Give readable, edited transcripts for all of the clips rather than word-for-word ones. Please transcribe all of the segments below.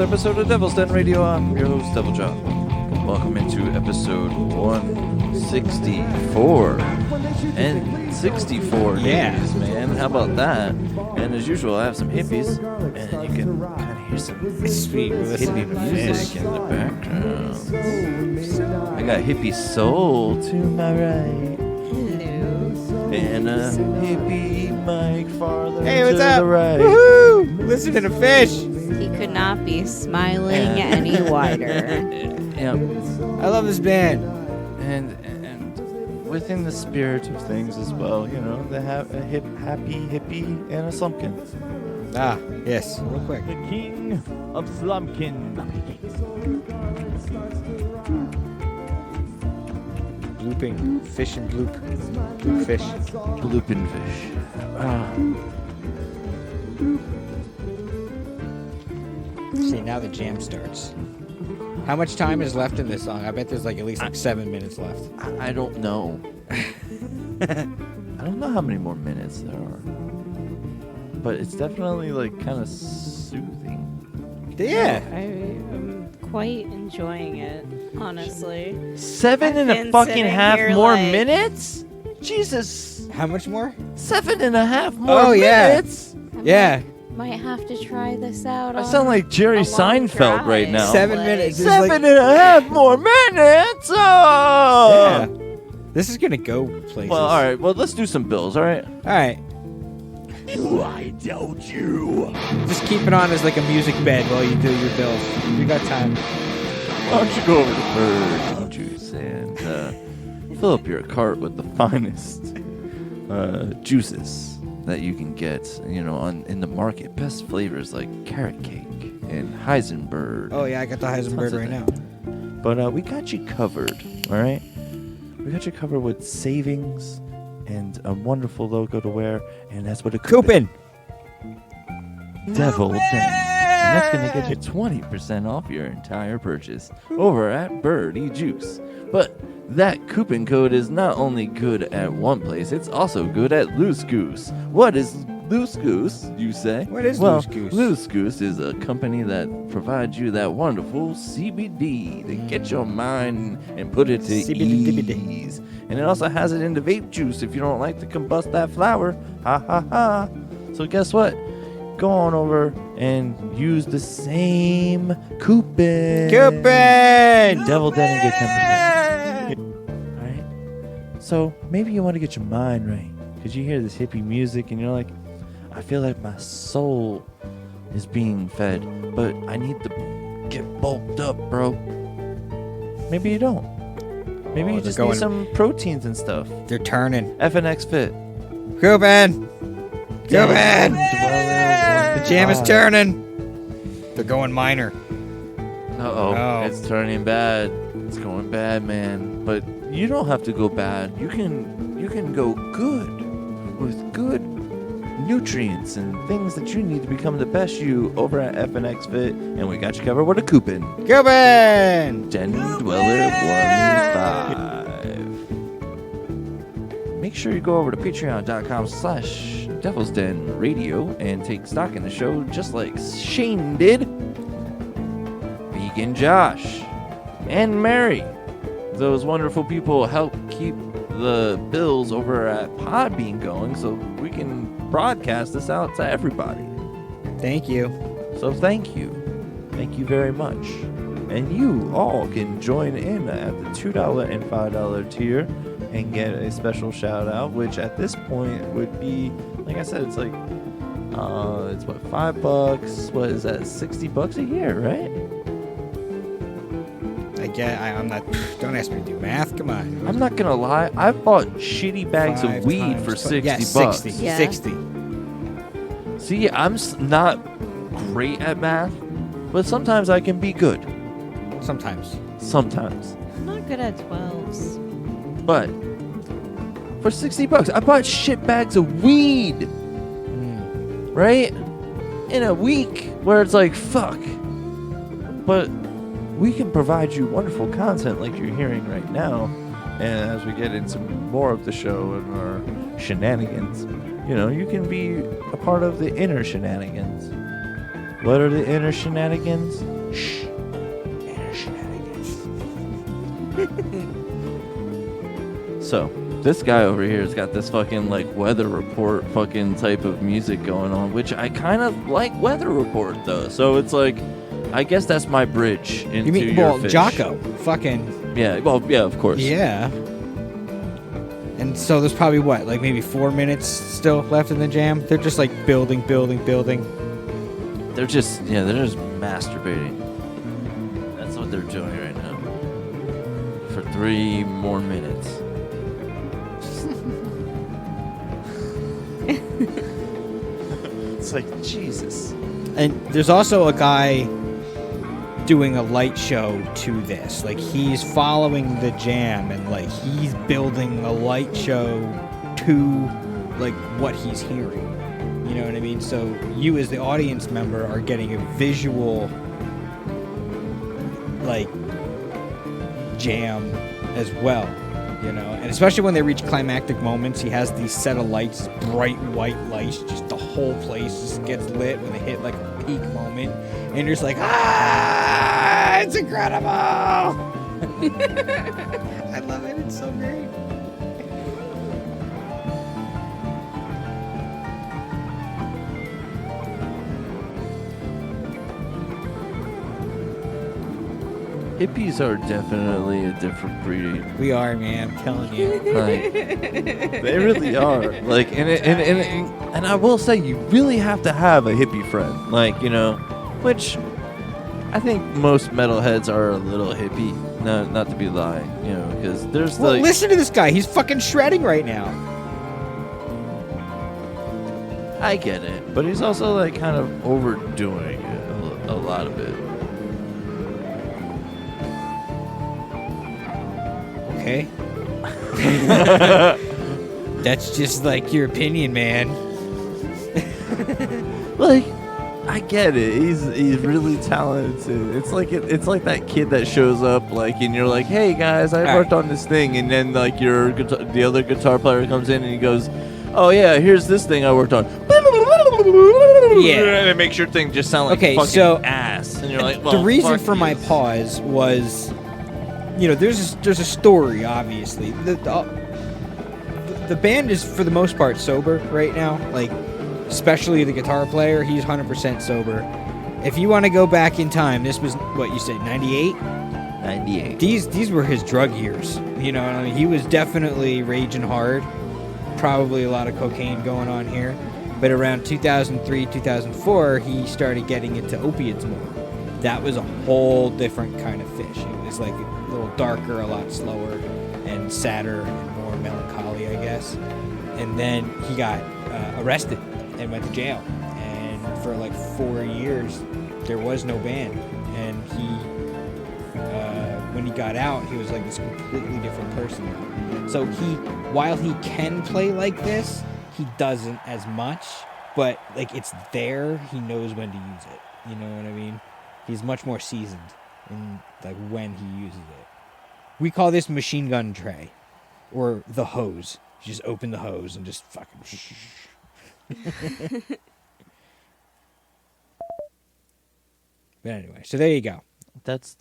episode of Devil's Den Radio. I'm your host, DevilJon. Welcome into episode 164. And 64 days, man. How about that? And as usual, I have some hippies. And you can kind of hear some sweet hippie music in the background. I got Hippie Soul to my right. Hello. And Hippie Mike farther Hey, to what's up? the right. Woohoo! Listen to the fish. He could not be smiling any wider. Yep. I love this band. And within the spirit of things as well, you know, they have a happy hippie and a slumpkin. Ah, yes. Real quick. The king of Slumpkin. Blooping fish and bloop. Bloop fish. Blooping fish. See, now the jam starts. How much time is left in this song? I bet there's like at least 7 minutes left. I don't know. I don't know how many more minutes there are. But it's definitely like kind of soothing. Yeah. I'm quite enjoying it, honestly. 7.5 more minutes? Jesus. How much more? 7.5 more minutes? Yeah. Might have to try this out. I sound like Jerry a long Seinfeld drive. right now. 7 minutes. 7.5 more minutes? Oh! Yeah. This is going to go places. Well, all right. Well, let's do some bills, all right? All right. Why don't you? Just keep it on as like a music bed while you do your bills. We got time. Why don't you go over to Bird Juice and fill up your cart with the finest juices that you can get, you know, in the market. Best flavors like carrot cake and Heisenberg. Oh, yeah, I got the Heisenberg right now. But we got you covered, all right? We got you covered with savings and a wonderful logo to wear, and that's what a Coupon. Devil Den. And that's going to get you 20% off your entire purchase over at Birdie Juice. But that coupon code is not only good at one place, it's also good at Loose Goose. What is Loose Goose, you say? What is Well, Loose Goose? Loose Goose is a company that provides you that wonderful CBD to get your mind and put it to ease. And it also has it in the vape juice if you don't like to combust that flower. Ha ha ha. So guess what? Go on over and use the same coupon. Devil Den and get 10%. Alright? So maybe you want to get your mind right. Because you hear this hippie music and you're like, I feel like my soul is being fed, but I need to get bulked up, bro. Maybe you don't. Maybe you just need some proteins and stuff. They're turning. FNXFit. Coupon. Coupon. The jam is turning. They're going minor. Uh-oh. Oh. It's turning bad. It's going bad, man. But you don't have to go bad. You can go good with good nutrients and things that you need to become the best you over at FNXFit, and we got you covered with a coupon. Coupon! Den Dweller 15. Make sure you go over to patreon.com/DevilsDenRadio and take stock in the show just like Shane did. VeganJosh and Mary. Those wonderful people help keep the bills over at Podbean going so we can broadcast this out to everybody. Thank you. So thank you. Thank you very much. And you all can join in at the $2 and $5 tier and get a special shout out, which at this point would be, like I said, it's like, it's what, $5? What is that, $60 a year, right? I'm not. Don't ask me to do math. Come on. I'm not gonna lie. I've bought shitty bags of weed for $60. Yeah, 60. Yeah. 60. See, I'm not great at math, but sometimes I can be good. Sometimes. I'm not good at 12s. But for $60, I bought shit bags of weed. Right? In a week where it's like, fuck. But we can provide you wonderful content like you're hearing right now. And as we get into more of the show and our shenanigans, you know, you can be a part of the inner shenanigans. What are the inner shenanigans? Shh. Inner shenanigans. So, this guy over here has got this fucking like weather report fucking type of music going on, which I kind of like weather report though. So it's like, I guess that's my bridge into You mean, your well, fish. Jocko. Fucking. Yeah, well, yeah, of course. Yeah. And so there's probably what, like maybe 4 minutes still left in the jam? They're just like building. They're just masturbating. That's what they're doing right now. For 3 more minutes. It's like, Jesus. And there's also a guy doing a light show to this. Like, he's following the jam and, like, he's building a light show to, like, what he's hearing. You know what I mean? So you as the audience member are getting a visual, like, jam as well. You know, and especially when they reach climactic moments, he has these set of lights, bright white lights, just the whole place just gets lit when they hit like a peak moment, and you're just like, ah, it's incredible. I love it. It's so great. Hippies are definitely a different breed. We are, man. I'm telling you. Like, they really are. Like, and I will say, you really have to have a hippie friend. Like, you know, which I think most metalheads are a little hippie. No, not to be lying, you know, because there's Well, like. listen to this guy. He's fucking shredding right now. I get it, but he's also like kind of overdoing it, a lot of it. Okay. That's just like your opinion, man. Like, I get it. He's really talented. It's like that kid that shows up, like, and you're like, "Hey guys, I worked on this thing," and then like the other guitar player comes in and he goes, "Oh yeah, here's this thing I worked on." Yeah, and it makes your thing just sound like fucking ass. And you're like, well, the reason fuck for my you. pause was, you know, there's a story. Obviously, the band is for the most part sober right now. Like, especially the guitar player, he's 100% sober. If you want to go back in time, this was what you said, 98. 98. These were his drug years. You know, I mean, he was definitely raging hard. Probably a lot of cocaine going on here. But around 2003, 2004, he started getting into opiates more. That was a whole different kind of fish. It was like a little darker, a lot slower, and sadder, and more melancholy, I guess. And then he got arrested and went to jail. And for like 4 years, there was no band. And he, when he got out, he was like this completely different person now. So while he can play like this, he doesn't as much. But like, it's there. He knows when to use it. You know what I mean? He's much more seasoned in like when he uses it. We call this machine gun tray, or the hose. You just open the hose and just fucking. But anyway, so there you go. That's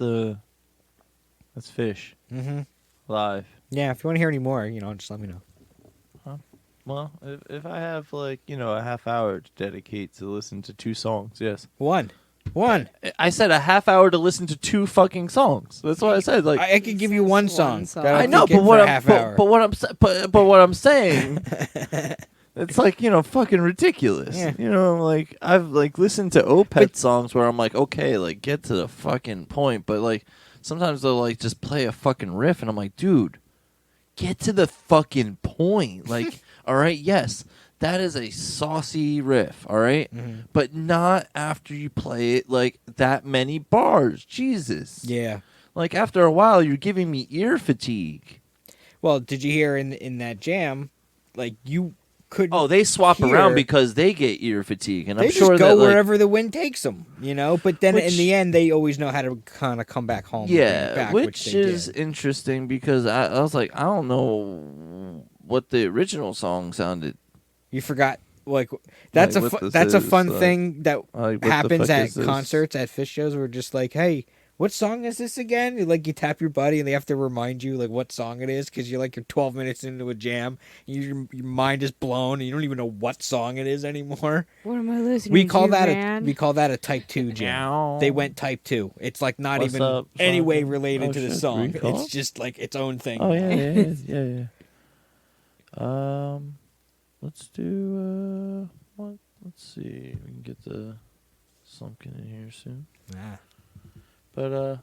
fish. Mm-hmm. Live. Yeah, if you want to hear any more, you know, just let me know. Well, if I have like, you know, a half hour to dedicate to listen to 2 songs, yes. One. I said a half hour to listen to 2 fucking songs. That's what I said. Like, I could give you one song. that I I'll know, take but in what for a I'm half hour. but what I'm saying, it's like, you know, fucking ridiculous. Yeah. You know, like I've like listened to Opeth songs where I'm like, okay, like get to the fucking point, but like sometimes they'll like just play a fucking riff, and I'm like, dude, get to the fucking point. Like, all right, yes, that is a saucy riff, all right? Mm-hmm. But not after you play it like that many bars. Jesus. Yeah. Like after a while, you're giving me ear fatigue. Well, did you hear in that jam, like you couldn't. Oh, they swap hear. around because they get ear fatigue, and They I'm just sure go that like, wherever the wind takes them, you know. But then in Which- the end, they always know how to kind of come back home. and bring it back, which they is did. interesting because I was like, I don't know what the original song sounded. You forgot like that's Like, a what this that's a is, fun like, thing that like, what the happens fuck at is this? concerts, at Fish shows. We're just like, hey, what song is this again? Like you tap your buddy and they have to remind you like what song it is because you're 12 minutes into a jam, and your mind is blown and you don't even know what song it is anymore. What am I listening We call to, that man? a type 2 jam. They went type 2. It's like not What's even up, any way Slumpkin? related Oh, to the shit, song. recall? It's just like its own thing. Oh now. yeah. Let's do let's see. We can get the Slumpkin in here soon. Ah. But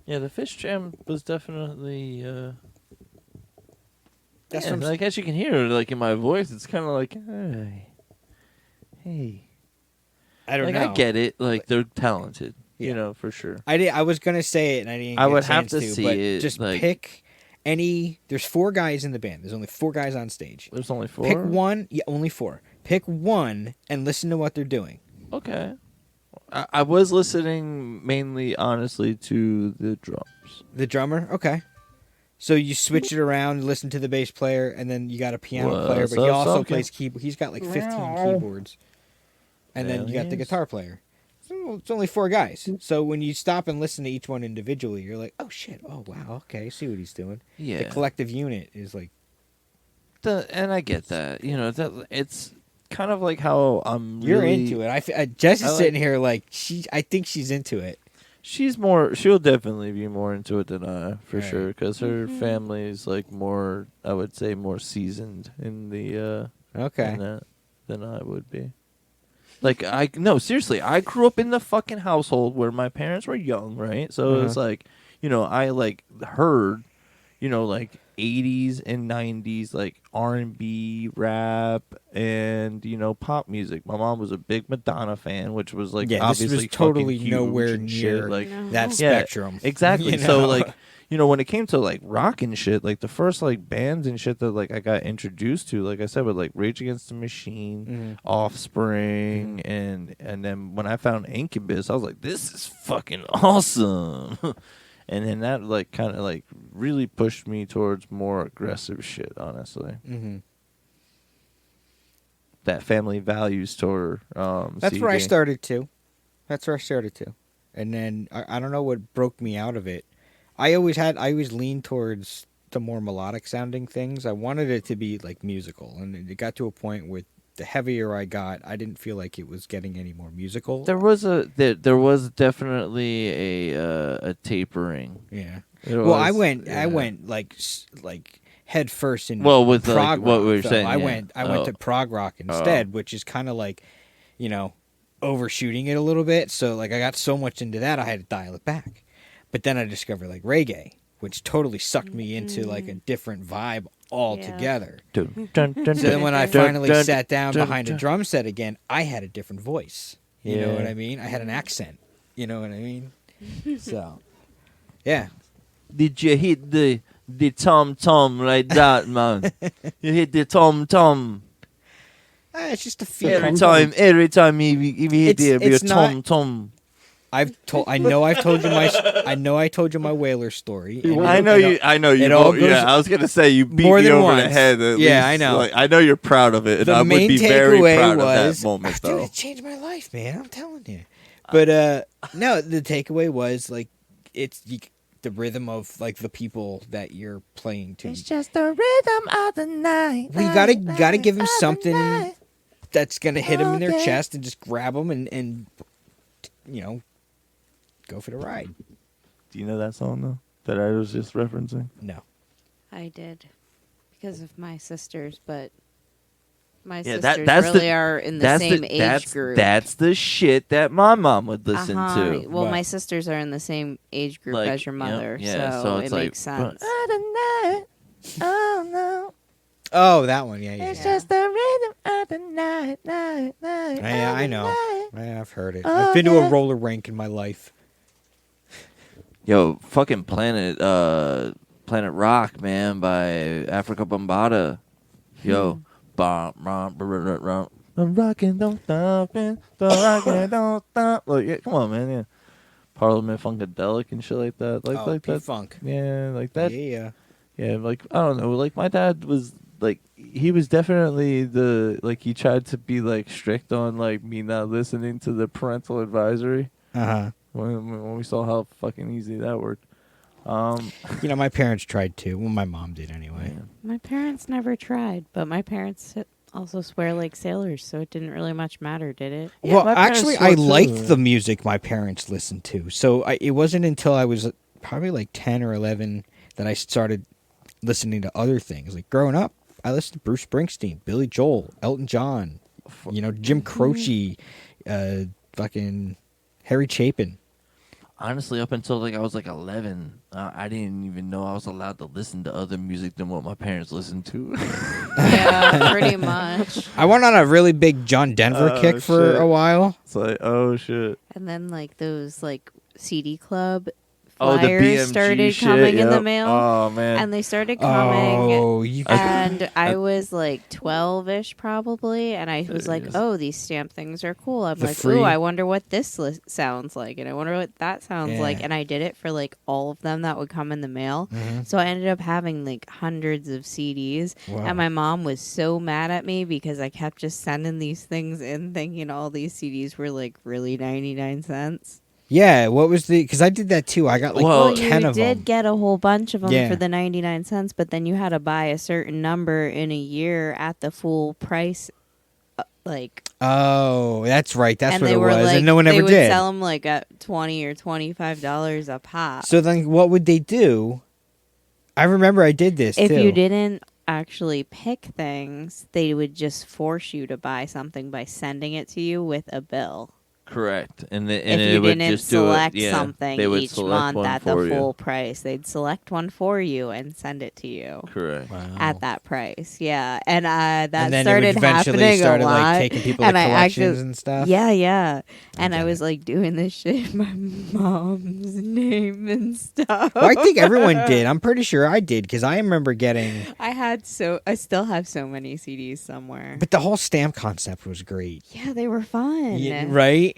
yeah, the Fish Jam was definitely That's yeah, what I'm like as you can hear, like in my voice, it's kind of like, hey. I don't Like know. I get it. Like they're talented, Yeah. you know, for sure. I was gonna say it and I didn't. I get would a have chance to to see but it, Just like- pick any. There's 4 guys in the band. There's only 4 guys on stage. There's only 4. Pick one. Yeah, only 4. Pick one and listen to what they're doing. Okay. I was listening mainly, honestly, to the drums. The drummer. Okay. So you switch it around, listen to the bass player, and then you got a piano player, What's but he up, also Slumpkin? plays keyboard. He's got like 15 keyboards, and then There you got the he is. guitar player. So it's only 4 guys. So when you stop and listen to each one individually, you're like, oh shit, oh wow, okay, I see what he's doing. Yeah. The collective unit is like, And I get that. You know, it's kind of like how I'm you're really... into it. Jess is I like- sitting here like I think she's into it. She'll definitely be more into it than I, for Right. sure, because her family's like more, I would say, more seasoned in the Okay. in that than I would be. Like no, seriously, I grew up in the fucking household where my parents were young, right? So it's like, you know, I like heard, you know, like 80s and 90s like R&B, rap, and you know, pop music. My mom was a big Madonna fan, which was like Yeah, this obviously was totally fucking huge nowhere and shit. near Like No. that Yeah, spectrum. exactly. You So know? like, you know, when it came to like rock and shit, like the first like bands and shit that like I got introduced to, like I said, with like Rage Against the Machine, Offspring, and then when I found Incubus, I was like, this is fucking awesome. And then that like kind of like really pushed me towards more aggressive shit, honestly. Mm-hmm. That family values toward That's where I CD. started too. And then I don't know what broke me out of it. I always leaned towards the more melodic sounding things. I wanted it to be like musical, and it got to a point where the heavier I got, I didn't feel like it was getting any more musical. There was definitely a tapering. Yeah. It Well, I was, went yeah. like head first in Well, with, like, prog what rock, we were though. saying, I yeah. went Oh. to prog rock instead, which is kind of like, you know, overshooting it a little bit. So like I got so much into that I had to dial it back. But then I discovered like reggae, which totally sucked me into like a different vibe altogether. So then when I finally sat down behind a drum set again, I had a different voice. You know what I mean? I had an accent. You know what I mean? So, yeah. Did you hit the tom tom like that, man? You hit the tom tom It's just a feel. every time you hit your it's not- tom tom. I know I've told you my Whaler story. and I know you. it all goes- Yeah, I was gonna say you beat more me than over the once. head. At Yeah, least. I know. Like, I know you're proud of it, and The I would main be very takeaway proud of was, that moment, dude, though. it changed my life, man. I'm telling you. But no, the takeaway was like the rhythm of like the people that you're playing to. It's just the rhythm of the night. Well, you gotta give them something that's gonna hit them in their chest and just grab them and you know, go for the ride. Do you know that song though? That I was just referencing. No. I did because of my sisters, but my Yeah, sisters that's really the- are in the That's same age group. That's the shit that my mom would listen to. Well, But- my sisters are in the same age group Like, as your yep, mother, yeah, so, it's it like, makes sense. Oh no, Oh, that one. Yeah. It's just the rhythm of the night. Yeah, I know. Yeah, I've heard it. Oh, I've been to yeah. a roller rink in my life. Yo, fucking Planet Rock, man, by Africa Bambaataa. Yo, I'm rocking, don't stop it, don't stop. Like, yeah, come on, man, yeah. Parliament Funkadelic and shit like that, like that. P-Funk. Yeah, like that. Yeah. Yeah, like I don't know, like my dad was like he was definitely he tried to be like strict on like me not listening to the parental advisory. When we saw how fucking easy that worked. My parents tried to. Well, my mom did anyway. Yeah. My parents never tried, but my parents also swear like sailors, so it didn't really much matter, did it? Yeah, Well, my parents actually, swore I too. liked the music my parents listened to. So it wasn't until I was probably like 10 or 11 that I started listening to other things. Like growing up, I listened to Bruce Springsteen, Billy Joel, Elton John, Jim Croce, fucking Harry Chapin. Honestly, up until like I was like 11, I didn't even know I was allowed to listen to other music than what my parents listened to. Yeah, pretty much. I went on a really big John Denver kick for shit. a while. It's like, oh shit. And then like those like CD club Oh, the flyers BMG started shit, coming in the yep. mail. Oh man. And they started coming. Oh, you And I was like 12-ish probably, and I was like, Yes. oh, these stamp things are cool. I'm The like, free- ooh, I wonder what this sounds like, and I wonder what that sounds like. Yeah. And I did it for like all of them that would come in the mail. Mhm. So I ended up having like hundreds of CDs. Wow. And my mom was so mad at me because I kept just sending these things in thinking all these CDs were like really 99 cents. Yeah, what was because I did that too. I got like Well, 10 you of did them. get a whole bunch of them Yeah. for the 99 cents, but then you had to buy a certain number in a year at the full price, Oh, that's right. That's and what they it were was. like, And no one they ever would did. sell them like at $20 or $25 a pop. So then what would they do? I remember I did this If too. you didn't actually pick things, they would just force you to buy something by sending it to you with a bill. Correct. And If it you would didn't just do it. select Yeah, something they would each select month one at the for you. full price, they'd select one for you and send it to you. Correct. Wow. At that price, yeah, and that and then started it would eventually happening started a lot. like taking people and to I collections actually, and stuff. yeah, and I Okay. was like doing this shit in my mom's name and stuff. Well, I think everyone did. I'm pretty sure I did because I remember getting. I still have so many CDs somewhere. But the whole stamp concept was great. Yeah, they were fun. Yeah, right?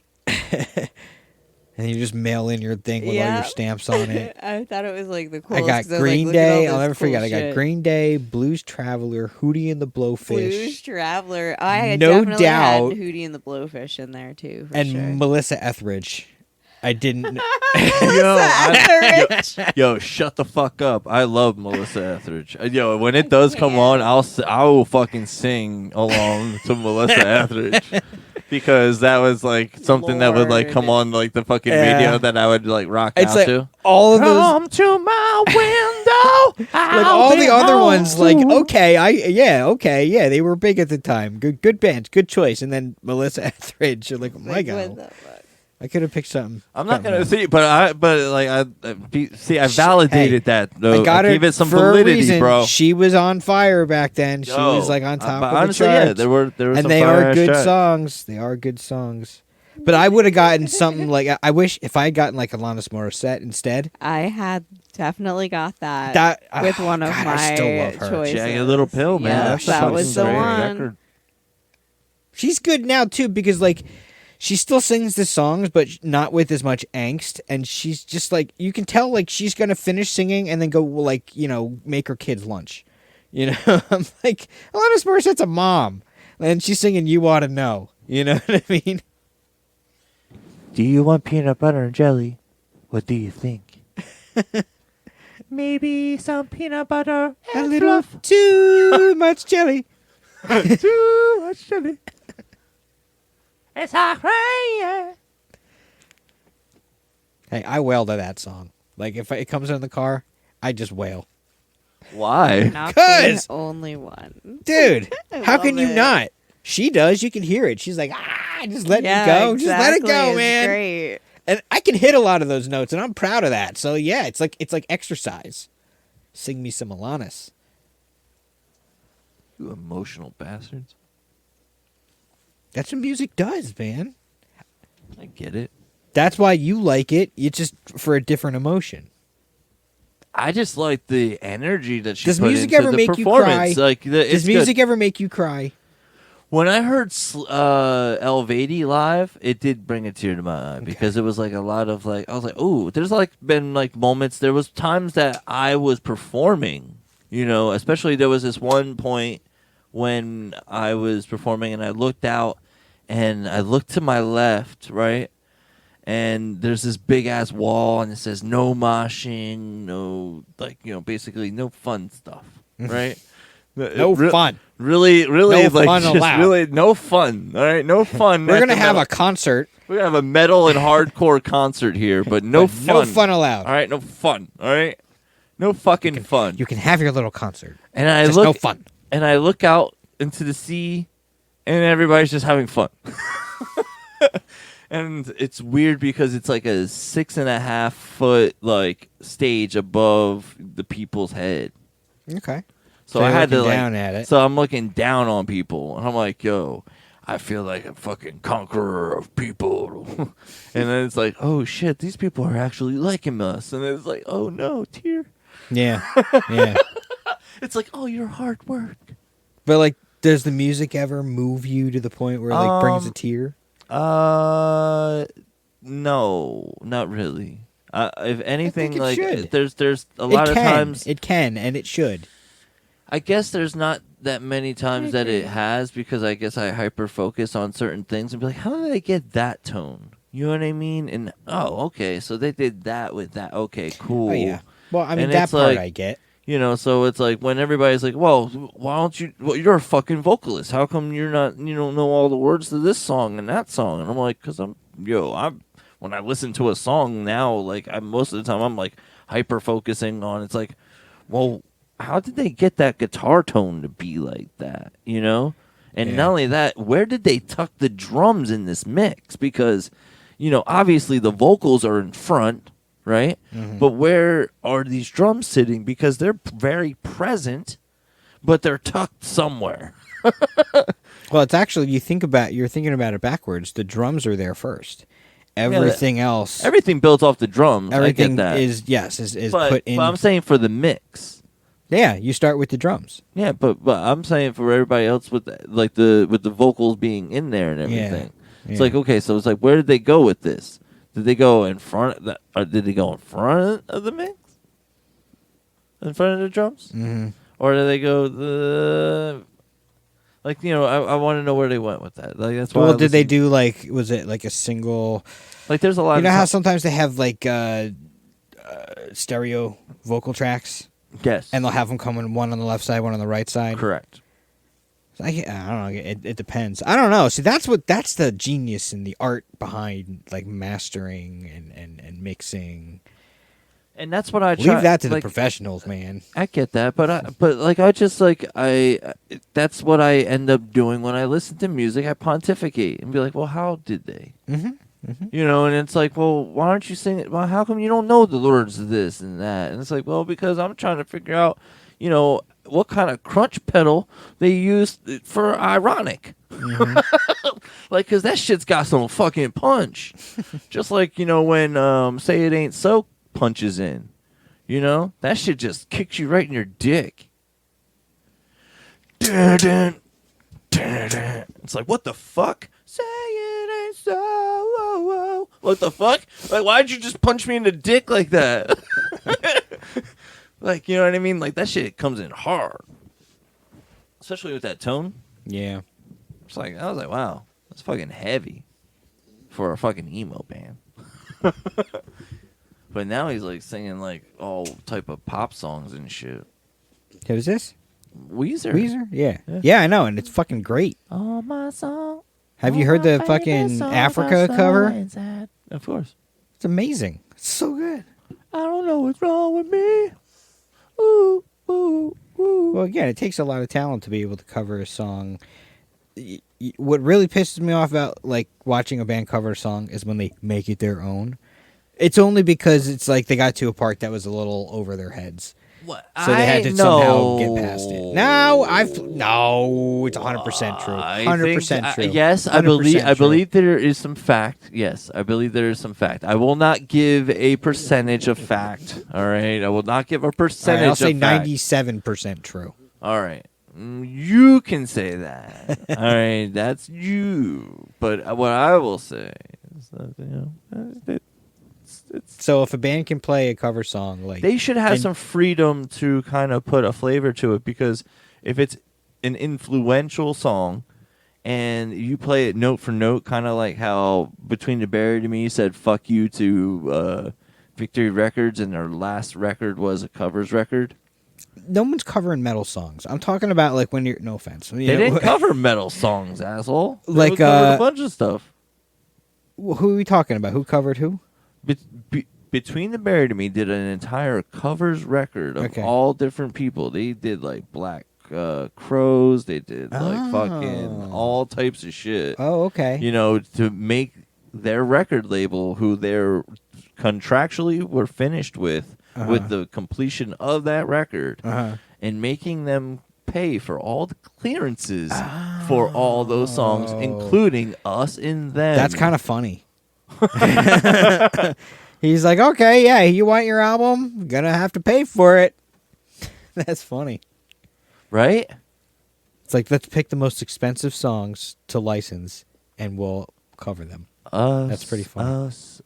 And you just mail in your thing with all Yeah. your stamps on it. I thought it was like the I coolest. got 'cause I was Green like, look at all Day. this I'll never cool forget. I got shit. Green Day, Blues Traveler, Hootie and the Blowfish, Blues Traveler. I No definitely doubt. had Hootie and the Blowfish in there too. For and sure. Melissa Etheridge. I didn't. Yo, shut the fuck up. I love Melissa Etheridge. Yo, when it does come on, I will fucking sing along to Melissa Etheridge. Because that was like something that would like come on like the fucking Yeah. radio that I would like rock It's out like to. all of those. Come to my window. Like all the other ones, like okay, they were big at the time. Good bands, good choice. And then Melissa Etheridge, you're like, oh my Like, god, what the fuck? I could have picked something. I'm not something gonna else. see, but I validated that. Though. I got gave her it some for validity, a reason. bro. She was on fire back then. She was like on top but of honestly, the yeah, charts. there were and some they are fire-ass good tracks. songs. They are good songs. But I would have gotten something like I wish if I had gotten like Alanis Morissette instead. I had definitely got that, with one of God, my I still love her. choices. Jagged Little Pill, man. Yes, That's that fucking was the great one. record. She's good now too because like she still sings the songs, but not with as much angst. And she's just like you can tell like she's gonna finish singing and then go like make her kids lunch. I'm like Alanis Morissette's a mom, and she's singing "You Ought to Know." You know what I mean? Do you want peanut butter and jelly? What do you think? Maybe some peanut butter A and little fluff. too much jelly. Too much jelly. It's hot rain. Hey, I wail to that song. Like if it comes in the car, I just wail. Why? Not 'Cause- the only one. Dude, how can love you it. not? She does. You can hear it. She's like, just let Yeah, it go. exactly. Just let it go, It's man. Great. And I can hit a lot of those notes, and I'm proud of that. So yeah, it's like exercise. Sing me some Alanis. You emotional bastards. That's what music does, man. I get it. That's why you like it. It's just for a different emotion. I just like the energy that she Does put music into ever the make you performance. cry? Like Does music ever make you cry? When I heard Elvady live, it did bring a tear to my eye because it was like a lot of like I was like, ooh, there's like been like moments. There was times that I was performing, You know, especially there was this one point when I was performing and I looked out and I looked to my left, right? And there's this big ass wall and it says no moshing, no, like, you know, basically no fun stuff, right? No fun. Really, No like, fun just allowed. really no fun. All right, no fun. We're gonna have a concert. We're gonna have a metal and hardcore concert here, but no fun. No fun allowed. All right, no fun. All right, no fucking fun. You can have your little concert. And I Just look, no fun. And I look out into the sea, and everybody's just having fun. And it's weird because it's like a 6.5 foot like stage above the people's head. Okay. So you're I had to looking like, down at it. So I'm looking down on people, and I'm like, yo, I feel like a fucking conqueror of people. And then it's like, oh shit, these people are actually liking us. And then it's like, oh no, tear. Yeah. Yeah. It's like, oh, your hard work. But like, does the music ever move you to the point where it like brings a tear? No, not really. If anything, it like should. there's a lot of times it can and it should. I guess there's not that many times that it has because I guess I hyper focus on certain things and be like, how did I get that tone? You know what I mean? And okay, so they did that with that. Okay, cool. Oh yeah. Well, I mean And that it's part like, I get. You know, so it's like when everybody's like, well, why don't you, well, you're a fucking vocalist. How come you don't know all the words to this song and that song? And I'm like, because when I listen to a song now, like most of the time I'm like hyper focusing on, it's like, well, how did they get that guitar tone to be like that? You know? And not only that, where did they tuck the drums in this mix? Because, you know, obviously the vocals are in front, right? Mm-hmm. But where are these drums sitting? Because they're very present, but they're tucked somewhere. Well, it's actually you're thinking about it backwards. The drums are there first. Everything else, everything built off the drums. Everything I get that. is but, put in. But I'm saying for the mix. Yeah, you start with the drums. Yeah, but I'm saying for everybody else with the vocals being in there and everything. Yeah. It's like, okay, so it's like, where did they go with this? Did they go in front of or did they go in front of the mix? In front of the drums? Mm-hmm. Or did they go like, you know, I want to know where they went with that. Like that's why. Well, did they do like, was it like a single? Like there's a lot. You know how sometimes they have like stereo vocal tracks. Yes. And they'll have them coming one on the left side, one on the right side. Correct. I don't know. It depends. I don't know. See, that's the genius in the art behind like mastering and mixing. And that's what I try. Leave that to the professionals, man. I get that, but that's what I end up doing when I listen to music. I pontificate and be like, well, how did they? Mm-hmm. Mm-hmm. You know, and it's like, well, why aren't you singing? Well, how come you don't know the words of this and that? And it's like, well, because I'm trying to figure out, you know, what kind of crunch pedal they use for ironic. Mm-hmm. Like, because that shit's got some fucking punch. Just like, you know, when Say It Ain't So punches in. You know? That shit just kicks you right in your dick. Dun, dun, dun, dun. It's like, what the fuck? Say it ain't so. What the fuck? Like, why'd you just punch me in the dick like that? Like, you know what I mean? Like, that shit comes in hard. Especially with that tone. Yeah. It's like, I was like, wow, that's fucking heavy for a fucking emo band. But now he's like singing like all type of pop songs and shit. Who's this? Weezer? Yeah. Yeah, I know, and it's fucking great. All my song. Have you heard the fucking Africa cover? Of course. It's amazing. It's so good. I don't know what's wrong with me. Ooh, ooh, ooh. Well, again, it takes a lot of talent to be able to cover a song. What really pisses me off about like watching a band cover a song is when they make it their own. It's only because it's like they got to a part that was a little over their heads. What? So they had to somehow get past it. No, it's 100% true. 100% true. Yes, I believe there is some fact. Yes, I believe there is some fact. I will not give a percentage of fact. All right, I will not give a percentage. Right, I'll say of fact. 97% true. All right, you can say that. All right, that's you. But what I will say is that So if a band can play a cover song, like they should have some freedom to kind of put a flavor to it, because if it's an influential song and you play it note for note, kind of like how Between the Buried and Me said fuck you to Victory Records and their last record was a covers record. no one's covering metal songs. I'm talking about like when you're, no offense. They didn't cover metal songs, asshole. Like, They covered a bunch of stuff. Who are we talking about? Who covered who? Between the Buried and Me did an entire covers record of all different people. They did like Black Crows. They did like fucking all types of shit. Oh, okay. You know, to make their record label, who they're contractually were finished with the completion of that record, and making them pay for all the clearances for all those songs, including Us and Them. That's kind of funny. He's like, okay, yeah, you want your album? Gonna have to pay for it. That's funny. Right? It's like, let's pick the most expensive songs to license, and we'll cover them. That's pretty funny. Us.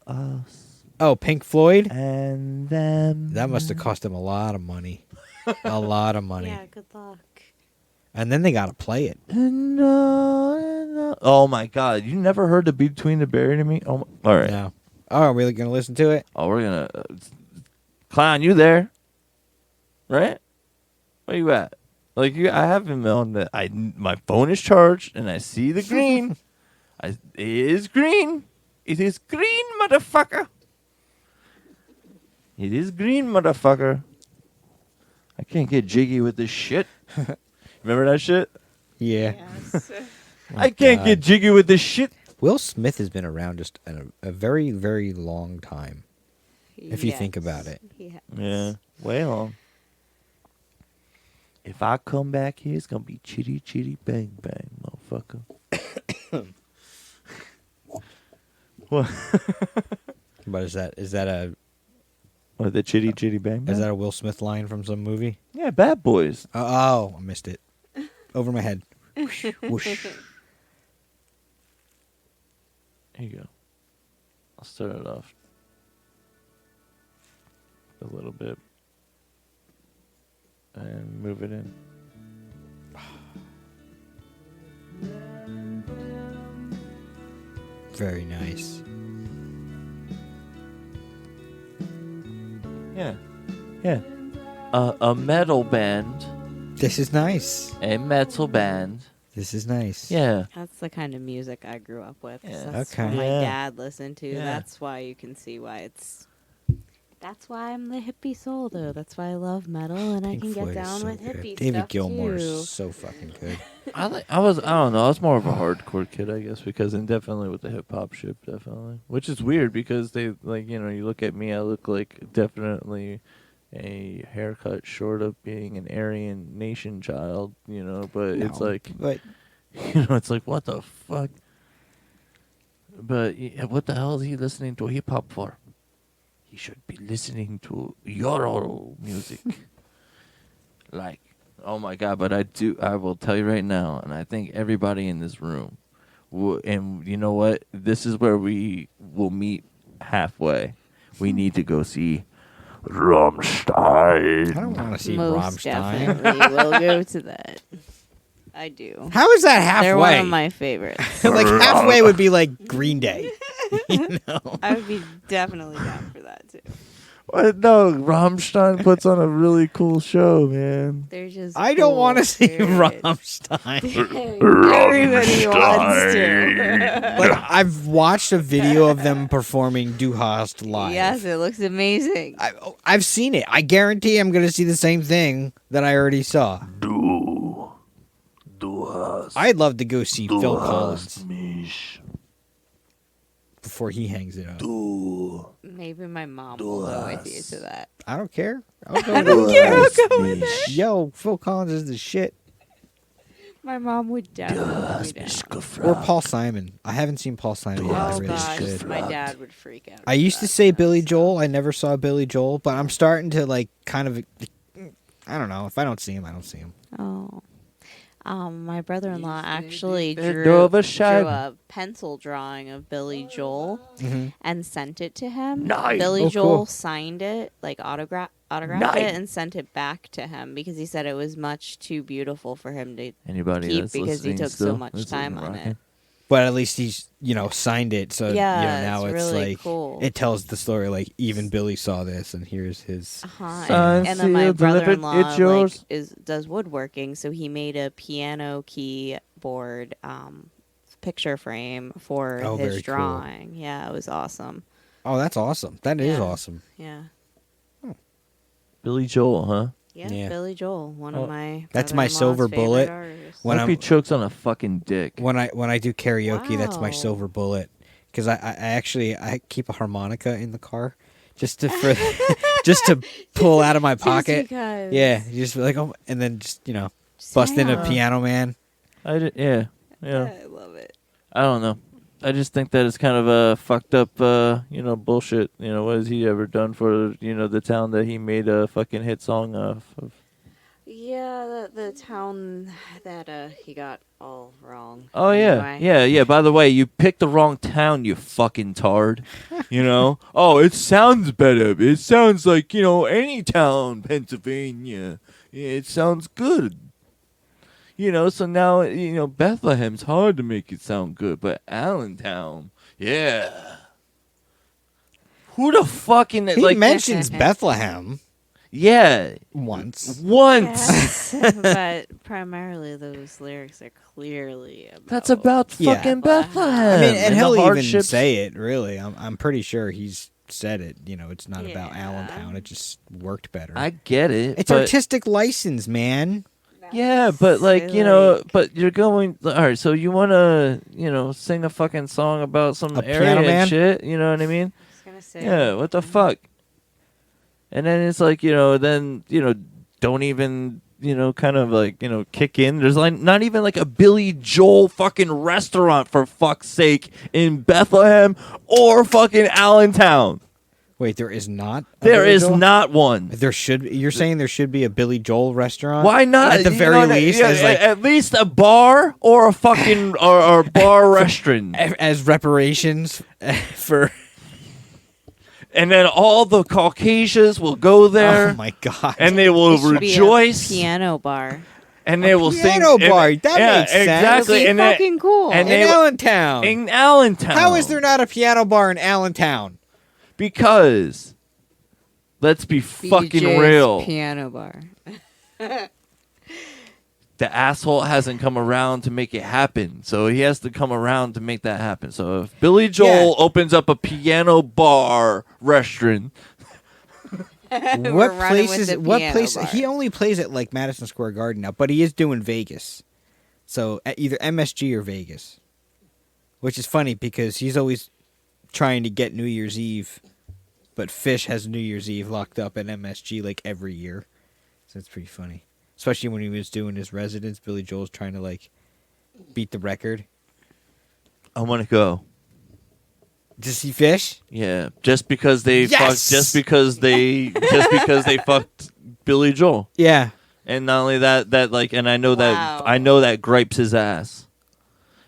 Oh, Pink Floyd? And Them. That must have cost them a lot of money. A lot of money. Yeah, good luck. And then they got to play it. Oh, my God. You never heard the Between the Buried and Me? Oh, all right. No. Oh, are we going to listen to it? Oh, we're going to... Clown, you there? Right? Where you at? Like, I have him on the... My phone is charged, and I see the green. It is green. It is green, motherfucker. It is green, motherfucker. I can't get jiggy with this shit. Remember that shit? Yeah. Yes. I can't get jiggy with this shit. Will Smith has been around just a very, very long time, if you think about it. He has. Yeah, way long. If I come back here, it's going to be chitty, chitty, bang, bang, motherfucker. What? But is that a What, the chitty, chitty, bang, bang? is that a Will Smith line from some movie? Yeah, Bad Boys. Oh, I missed it. Over my head. Whoosh, whoosh. Here you go. I'll start it off a little bit and move it in. Very nice. Yeah. Yeah. A metal band. This is nice. A metal band. This is nice. Yeah. That's the kind of music I grew up with. Yeah. That's Okay. what my Yeah. dad listened to. Yeah. That's why you can see why it's... That's why I'm the hippie soul, though. That's why I love metal, and Pink I can Floyd get is down so with good. hippie David stuff, Gilmour too. is so fucking good. I don't know. I was more of a hardcore kid, I guess, because and definitely with the hip hop shit, definitely. Which is weird because they you look at me, I look like definitely a haircut short of being an Aryan Nation child, but it's like, But it's like, what the fuck? But what the hell is he listening to hip hop for? He should be listening to Euro music. Like, oh my God, but I will tell you right now, and I think everybody in this room, and you know what? This is where we will meet halfway. We need to go see Rammstein. I don't want to see Most Rammstein. definitely will go to that. I do. How is that halfway? They're one of my favorites. Like halfway would be like Green Day. I would be definitely down for that, too. What? No, Rammstein puts on a really cool show, man. They're just I don't cool, want to see period. Rammstein. Everybody wants to. Like I've watched a video of them performing Du Hast live. Yes, it looks amazing. I've seen it. I guarantee I'm going to see the same thing that I already saw. Du hast. I'd love to go see Phil Du Collins hast mich. before he hangs it up. Maybe my mom will go with you to that. I don't care. I'll go I with don't it. care. I'll go with it. Yo, Phil Collins is the shit. My mom would definitely be down. Or Paul Simon. I haven't seen Paul Simon yet. I Oh really gosh, should. my dad would freak out. I used to say Billy Joel. I never saw Billy Joel, but I'm starting to like kind of. I don't know. If I don't see him, I don't see him. Oh, My brother-in-law actually the drew DevilJon. a pencil drawing of Billy Joel Mhm. and sent it to him. Nice. Billy Oh, Joel cool. signed it, like autographed Nice. it, and sent it back to him because he said it was much too beautiful for him to Anybody keep that's because he listening took still, so much that's time on rocking. it. But at least he's, signed it. So, Yeah, now it's it's really like, cool. it tells the story. Like, even Billy saw this, and here's his. Signed, And then my sealed, delivered, brother-in-law it's yours. does woodworking, so he made a piano keyboard picture frame for Oh, very his cool. drawing. Yeah, it was awesome. Oh, that's awesome. That is Yeah. awesome. Yeah. Billy Joel, huh? Yeah, Yeah. Billy Joel, one Oh, of my that's my brother-in-law's silver favorite bullet. artists. When Hope he I'm- chokes on a fucking dick. When I do karaoke, that's my Wow. silver bullet. Because I actually keep a harmonica in the car, just to pull out of my pocket. because. Yeah, you just be like, oh, and then just bust in a Sam. Piano Man. Yeah. I love it. I don't know. I just think that it's kind of a fucked up, bullshit. What has he ever done for, the town that he made a fucking hit song of? Yeah, the town that he got all wrong. Oh, Anyway. yeah. By the way, you picked the wrong town, you fucking tard. Oh, it sounds better. It sounds like, any town, Pennsylvania. Yeah, it sounds good. So now, Bethlehem's hard to make it sound good, but Allentown, yeah. Who the fucking, He mentions Bethlehem yeah, once. Yes, but primarily those lyrics are clearly about. That's about Yeah. fucking Bethlehem. Bethlehem. I mean, and the he'll even hardships. say it. Really, I'm pretty sure he's said it. It's not about Yeah. Allentown. It just worked better. I get it. It's but, artistic license, man. Yeah, but but you're going. All right, so you want to, sing a fucking song about some A area piano and man? shit. You know what I mean? I was gonna say. Yeah. What the fuck? And then it's like, then don't even kind of like kick in. There's like not even like a Billy Joel fucking restaurant for fuck's sake in Bethlehem or fucking Allentown. Wait, there is not. There is not one. There should. You're saying there should be a Billy Joel restaurant? Why not? At the You very know, least, yeah, as like at least a bar or a fucking or bar restaurant. as reparations for. And then all the Caucasians will go there. Oh my god! And they will It should be a rejoice. piano bar. And they will sing. piano bar, and- that yeah, makes sense. exactly. That'd be And they- fucking cool. and in they- Allentown. in Allentown. How is there not a piano bar in Allentown? Because let's be fucking BJ's real. Piano bar. The asshole hasn't come around to make it happen, so he has to come around to make that happen. So if Billy Joel opens up a piano bar restaurant, We're What running places? with the What piano place? bar. He only plays at like Madison Square Garden now, but he is doing Vegas, so at either MSG or Vegas, which is funny because he's always trying to get New Year's Eve, but Fish has New Year's Eve locked up at MSG like every year, so it's pretty funny. Especially when he was doing his residence, Billy Joel's trying to like beat the record. I want to go. To see Fish? Yeah, just because they Yes! fucked, just because they fucked Billy Joel, Yeah. and not only that, and I know Wow. that gripes his ass.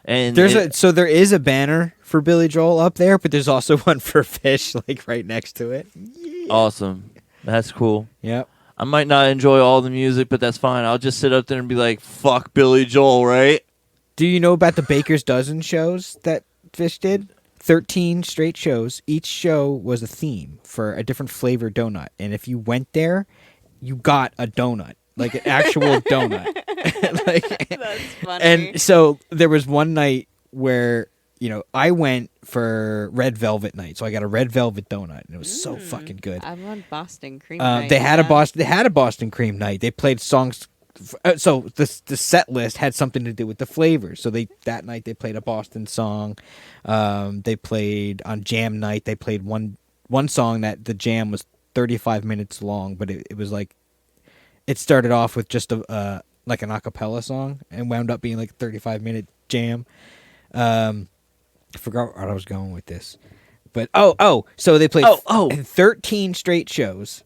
And So there is a banner for Billy Joel up there, but there's also one for Fish like right next to it. awesome. That's cool. Yep. I might not enjoy all the music, but that's fine. I'll just sit up there and be like, "Fuck Billy Joel," right? Do you know about the Baker's Dozen shows that Fish did? 13 straight shows. Each show was a theme for a different flavor donut. And if you went there, you got a donut, like an actual donut. That's funny. And so there was one night where, I went for Red Velvet night. So I got a Red Velvet donut, and it was so fucking good. I'm on Boston cream. They had a Boston cream night. They played songs. So the set list had something to do with the flavors. So that night they played a Boston song. They played on Jam night. They played one song that the jam was 35 minutes long, but it was like it started off with just like an acapella song and wound up being like a 35-minute jam. I forgot where I was going with this, but so they played 13 straight shows.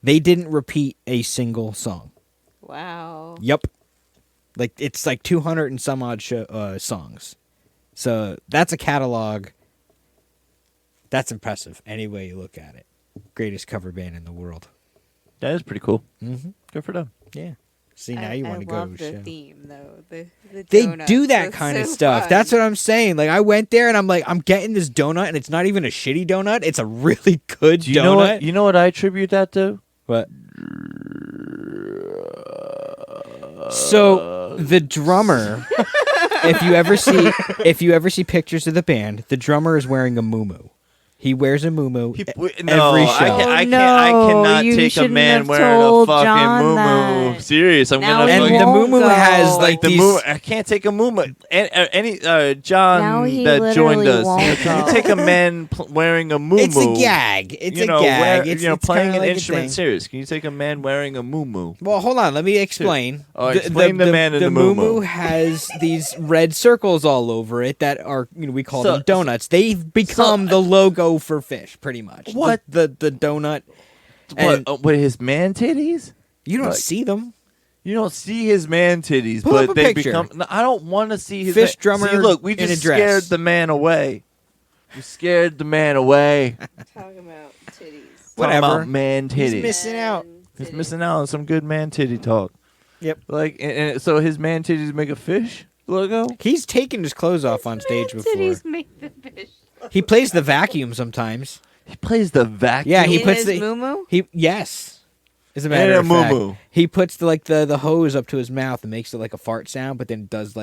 They didn't repeat a single song. Wow. Yep. Like it's like 200 and some odd songs. So that's a catalog. That's impressive. Any way you look at it, greatest cover band in the world. That is pretty cool. Mm-hmm. Good for them. Yeah. See, now you want to go to a show. I love the theme though. The They donuts. do that That's kind of so stuff. fun. That's what I'm saying. Like I went there and I'm like, I'm getting this donut, and it's not even a shitty donut. It's a really good Do you donut. know what? You know what I attribute that to? What? So the drummer, if you ever see pictures of the band, the drummer is wearing a muumuu. He wears a muumuu every show. I no, cannot you take a shouldn't man have wearing a told fucking John muumuu. that. Serious, I'm Now gonna. he And fucking, the won't muumuu go. has like the these. muumuu, I can't take a muumuu. Any Now John he that joined literally us. won't Can you go. take a man wearing a muumuu? It's a gag. It's you a know, gag. Where, It's it's playing kinda an like a instrument. thing. Serious. Can you take a man wearing a muumuu? Well, hold on. Let me explain. Oh, explain the man in the muumuu. has these red circles all over it that are, we call So- them donuts. They've become the logo for fish, pretty much. What? The donut. And What his man titties? you don't like- see them. You don't see his man titties, Pull up a but they picture. become. No, I don't want to see his Fish man. drummer See, look, we in a just dress. scared the man away. We scared the man away. Talking about titties. Whatever. Talking about man He's titties. missing out. He's missing out on some good man titty talk. Yep. Like, and so his man titties make a fish logo. He's taken his clothes off on stage before. Titties make the fish. He plays the vacuum sometimes. He plays the vacuum. Yeah, he In puts his the muumuu? yes. As a matter And a of fact, muumuu. he puts the hose up to his mouth and makes it like a fart sound, but then does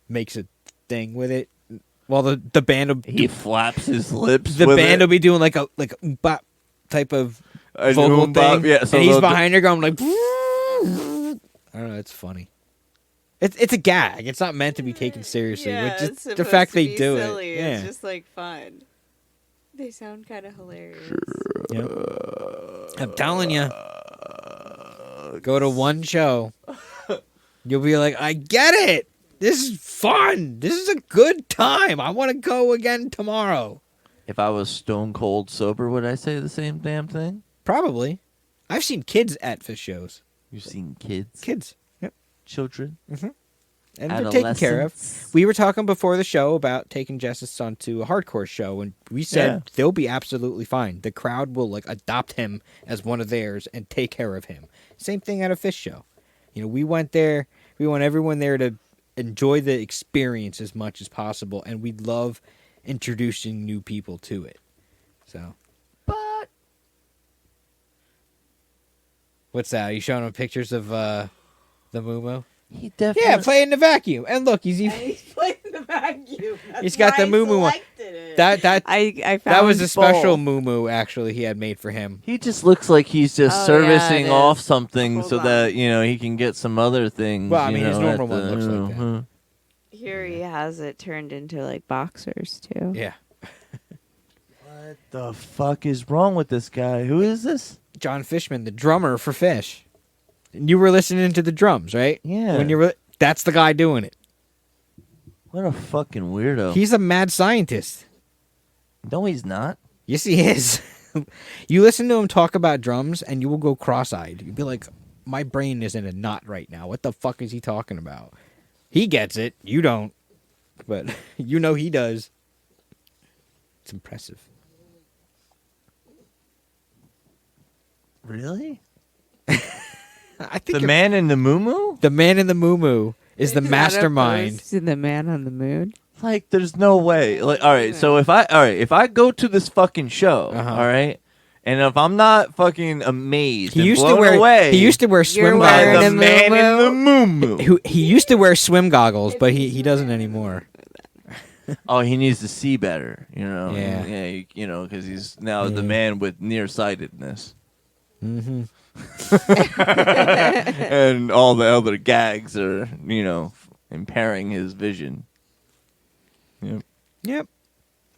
makes a thing with it. While the band will He flaps his lips. the with band it. will be doing like a bop type of A vocal oom bop, thing, yeah, so and he's they'll do- behind her going like. I don't know. It's funny. It's a gag. It's not meant to be taken seriously. Yeah, but it's just the fact supposed to they be do silly. it. Yeah. It's just like fun. They sound kind of hilarious. Yep. I'm telling you. Go to one show. You'll be like, I get it. This is fun. This is a good time. I want to go again tomorrow. If I was stone cold sober, would I say the same damn thing? Probably. I've seen kids at fish shows. You've seen kids, Kids. Yep. children, And they're taken care of. adolescents. We were talking before the show about taking Jess's son to a hardcore show, and we said Yeah. they'll be absolutely fine. The crowd will adopt him as one of theirs and take care of him. Same thing at a fish show. We went there. We want everyone there to enjoy the experience as much as possible, and we love introducing new people to it. So, But what's that? Are you showing him pictures of the muumuu? he definitely. Yeah, play in the vacuum, and look, he's even. He's playing the vacuum. He's got the muumuu one. That I found that was a special both. muumuu actually he had made for him. He just looks like he's just Oh, yeah, servicing it off is. something Hold so on. that he can get some other things. Well, I mean, his at normal one the- looks like that. huh. Here he has it turned into like boxers too. Yeah. What the fuck is wrong with this guy? Who is this? John Fishman, the drummer for Fish. And you were listening to the drums, right? Yeah. That's the guy doing it. What a fucking weirdo. He's a mad scientist. No, he's not. Yes, he is. You listen to him talk about drums, and you will go cross-eyed. You'll be like, my brain is in a knot right now. What the fuck is he talking about? He gets it. You don't. But he does. It's impressive. Really? I think The man in the muumuu? the man in the muumuu is the mastermind. To the man on the moon. Like, there's no way. Like, all right. So if I go to this fucking show, Uh-huh. all right, and if I'm not fucking amazed, He and used to blown wear away, he used to wear swim by wearing the a goggles. man in the muumuu. He used to wear swim goggles, but he doesn't anymore. Oh, he needs to see better, Yeah. because he's now the Yeah. man with nearsightedness, Mm-hmm. and all the other gags are, impairing his vision. Yep. Yep.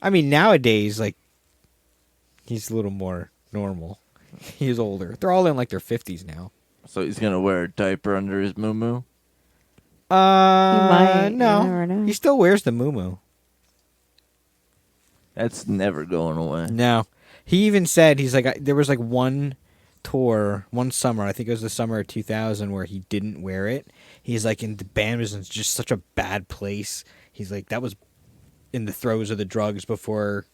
I mean, nowadays, he's a little more normal. He's older. They're all in their 50s now. So he's gonna wear a diaper under his muumuu. might, you no. never know. He still wears the muumuu. That's never going away. No. He even said, he's like, there was one tour, one summer, I think it was the summer of 2000, where he didn't wear it. He's like, and the band was in just such a bad place. He's like, that was in the throes of the drugs before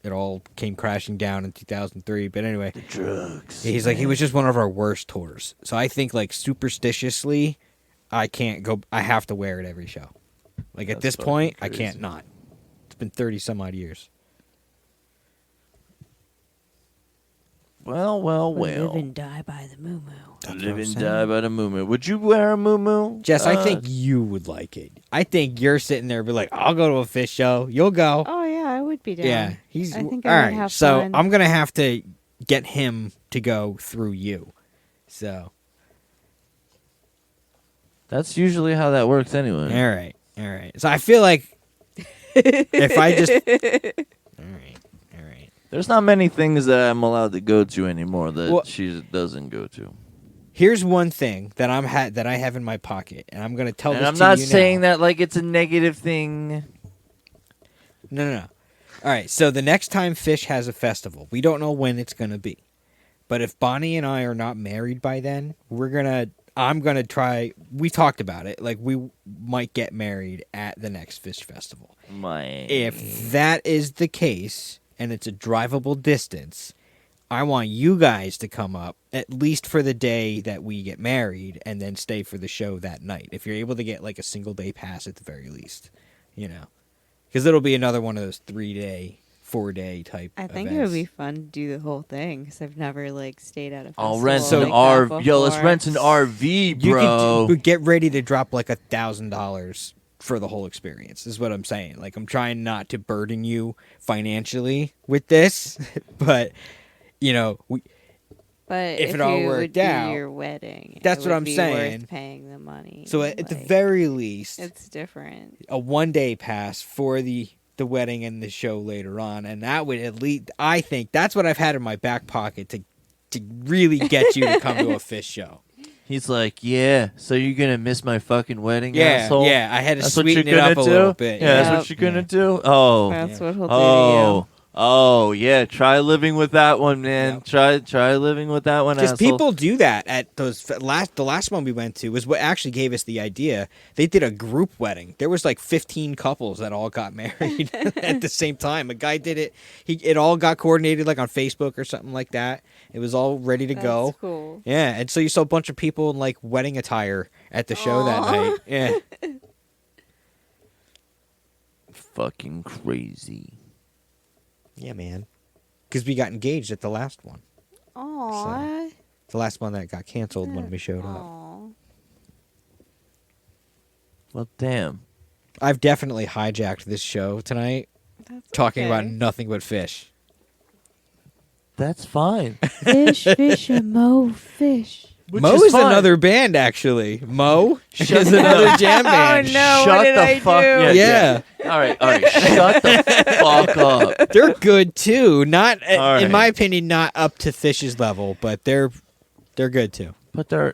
it all came crashing down in 2003. But anyway, The drugs. he's like, he was just one of our worst tours. So I think, like, superstitiously, I can't go. I have to wear it every show. Like, at That's this point, I fucking can't crazy. not. It's been 30 some odd years. Well. Live and die by the moo moo. That's Live what I'm and saying. die by the moo. Would you wear a moo? Jess, I think you would like it. I think you're sitting there be like, I'll go to a fish show. You'll go. Oh yeah, I would be down. Yeah, he's I think all I would right. have So fun. I'm gonna have to get him to go through you. So That's usually how that works anyway. all right. So I feel like if I just all right. There's not many things that I'm allowed to go to anymore that Well- she doesn't go to. Here's one thing that that I have in my pocket, and I'm gonna tell And this I'm to not you saying now. that like it's a negative thing. No. All right. So the next time Fish has a festival, we don't know when it's gonna be, but if Bonnie and I are not married by then, I'm gonna try. We talked about it. Like, we might get married at the next Fish festival. If that is the case and it's a drivable distance, I want you guys to come up at least for the day that we get married and then stay for the show that night. If you're able to get like a single day pass at the very least, because it'll be another one of those 3-day, 4-day type I think events. it would be fun to do the whole thing because I've never like stayed at a festival. I'll rent So- an like that RV. Yo, let's before. rent an RV, You bro. could get ready to drop like $1,000 for the whole experience, is what I'm saying. Like, I'm trying not to burden you financially with this, but But if if it all you worked would do out, your wedding, that's it what would I'm be saying. Worth paying the money. so at the like, very least, it's different. a 1-day pass for the wedding and the show later on, and that would at least, I think that's what I've had in my back pocket to really get you to come to a Fish show. He's like, yeah, so you're going to miss my fucking wedding, Yeah, asshole? yeah, I had to That's what you're sweeten it up gonna a do? little bit. Yeah, that's Yep. what you're going to do? Oh. That's what he'll do Oh. to Oh, yeah, try living with that one, man. Yep. Try living with that one, Because asshole. people do that at those the last one we went to was what actually gave us the idea. They did a group wedding. There was like 15 couples that all got married at the same time. A guy did it. It all got coordinated like on Facebook or something like that. It was all ready to That's go. cool. Yeah, and so you saw a bunch of people in like wedding attire at the show that Aw. night. Yeah. Fucking crazy. Yeah, man. Because we got engaged at the last one. Aww. The last one that got canceled when we showed up. Aw. Well, damn. I've definitely hijacked this show tonight, That's talking about okay. nothing but fish. That's fine. Fish, fish, and Mo fish. Which Mo is is fine. another band, actually. Mo Shut is the- another jam band. Oh, no. Shut what did the I fuck. do? Yeah. All right. Shut the fuck up. They're good too. Not, All in right. my opinion, not up to Fish's level, but they're good too. But they're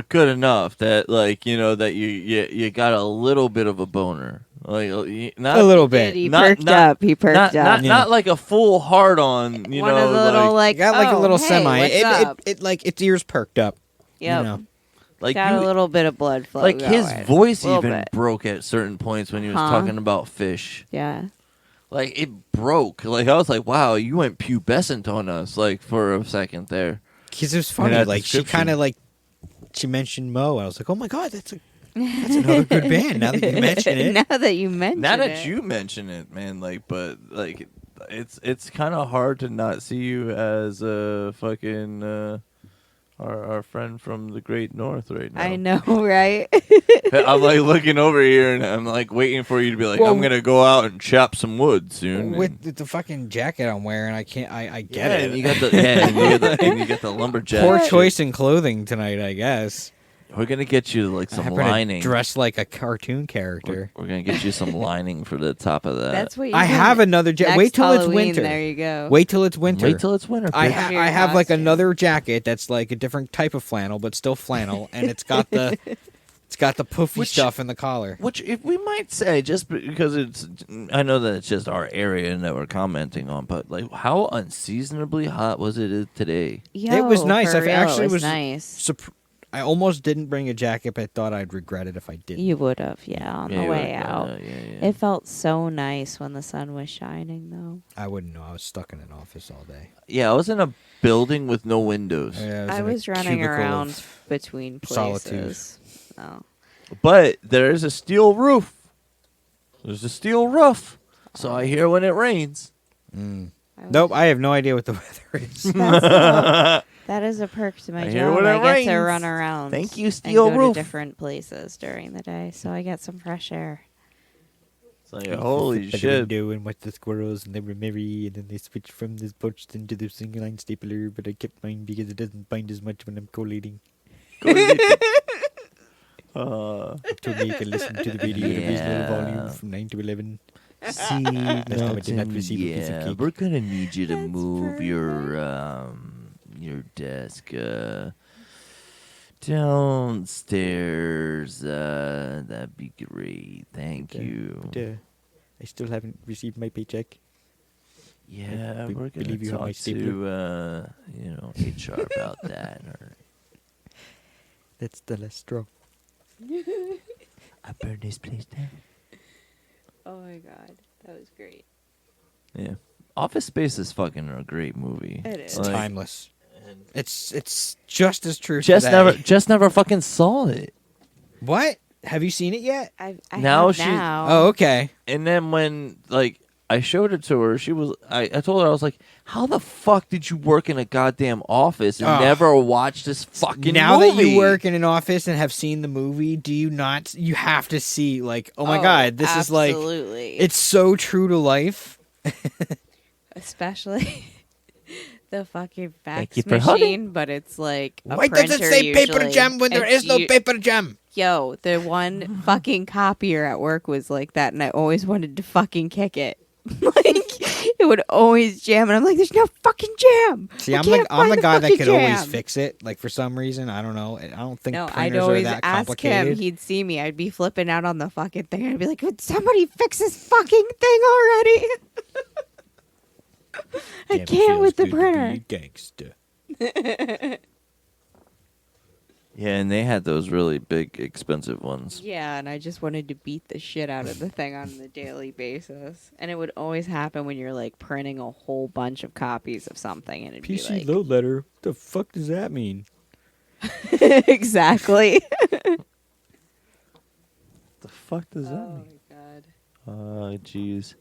good enough that that you got a little bit of a boner, like not A little bit. He Not- perked not- up. He perked not up. not like a full hard on. One of the little I got like a oh, little hey, semi. What's It up? like its ears perked up. Yep. You know. like Got you, a little bit of blood flow. like his going. voice Little even bit. broke at certain points when he was Huh? talking about fish. Yeah. Like it broke. Like I was like, wow, you went pubescent on us like for a second there. Because it was funny. that Like she description. kind of like she mentioned Mo. I was like, oh my god, that's another good band. Now that you mention it. Now that you mention Now that it. you mention it, man, it's kind of hard to not see you as a fucking our friend from the Great North right now. I know, right? I'm like looking over here and I'm like waiting for you to be like, Well, I'm gonna go out and chop some wood soon. With the fucking jacket I'm wearing, I can't. I get yeah, it. and you got and you get the lumberjack. Poor shit. choice in clothing tonight, I guess. We're gonna get you like I some happen to lining. dress like a cartoon character. We're gonna get you some lining for the top of that. That's what you I do. have another jacket. Next Wait till it's Halloween, winter. There you go. Wait till it's winter. Wait till it's winter. I, bitch. ha- Your I have like costume. another jacket that's like a different type of flannel, but still flannel, and it's got the It's got the poofy Which- stuff in the collar. Which, if we might say, just because I know that it's just our area and that we're commenting on, but like, how unseasonably hot was it today? Yo, It was nice. For I real, actually it was was nice. I almost didn't bring a jacket, but I thought I'd regret it if I didn't. You would have, on the you way would've out. done that, yeah. It felt so nice when the sun was shining, though. I wouldn't know. I was stuck in an office all day. Yeah, I was in a building with no windows. Yeah, I in a was running cubicle around of between solitude. places. Oh. But there's a steel roof. There's a steel roof. So I hear when it rains. Nope, I have no idea what the weather is. That is a perk to my I hear job. when I it get rains. to run around. Thank you, steel and go roof. to different places during the day, so I get some fresh air. It's like, holy shit. And watch the squirrels, and they were merry, and then they switched from this poached into the single line stapler, but I kept mine because it doesn't bind as much when I'm collating. To make and listen to the radio at a reasonable volume from 9 to 11. See, That's how I did not Milton, receive a piece of yeah, cake. we're gonna need you to That's move your desk downstairs. That'd be great. Thank you. But, I still haven't received my paycheck. Yeah, we we're gonna believe you have my talk to stapler. HR about that. Or That's the last straw. I burn this place down. Oh my god, that was great. Yeah, Office Space is fucking a great movie. It is. It's timeless. It's just as true. Just today. never fucking saw it. What? Have you seen it yet? I Now have she- now. Oh, okay. And then when I showed it to her, I told her, I was like, how the fuck did you work in a goddamn office and Ugh. never watch this fucking Now movie? that you work in an office and have seen the movie, do you not? You have to see, like, oh my god, this is like, absolutely. it's so true to life. Especially the fucking Thank you fax for machine, but it's like a Why does it printer say paper usually. jam when there It's is no paper jam? Yo, the one fucking copier at work was like that, and I always wanted to fucking kick it. Like, it would always jam, and I'm like, there's no fucking jam. See, I I'm can't the find guy that fucking could always jam. fix it. Like, for some reason, I don't know. I don't think No, I'd printers are always that ask complicated. him. He'd see me. I'd be flipping out on the fucking thing. I'd be like, "Would somebody fix this fucking thing already?" I Damn, it can't feels with the good to printer. be a gangster. Yeah, and they had those really big, expensive ones. Yeah, and I just wanted to beat the shit out of the thing on a daily basis. And it would always happen when you're like printing a whole bunch of copies of something, and it'd PC be like, load letter. What the fuck does that mean? exactly. The fuck does that Oh mean? my god. Oh, jeez.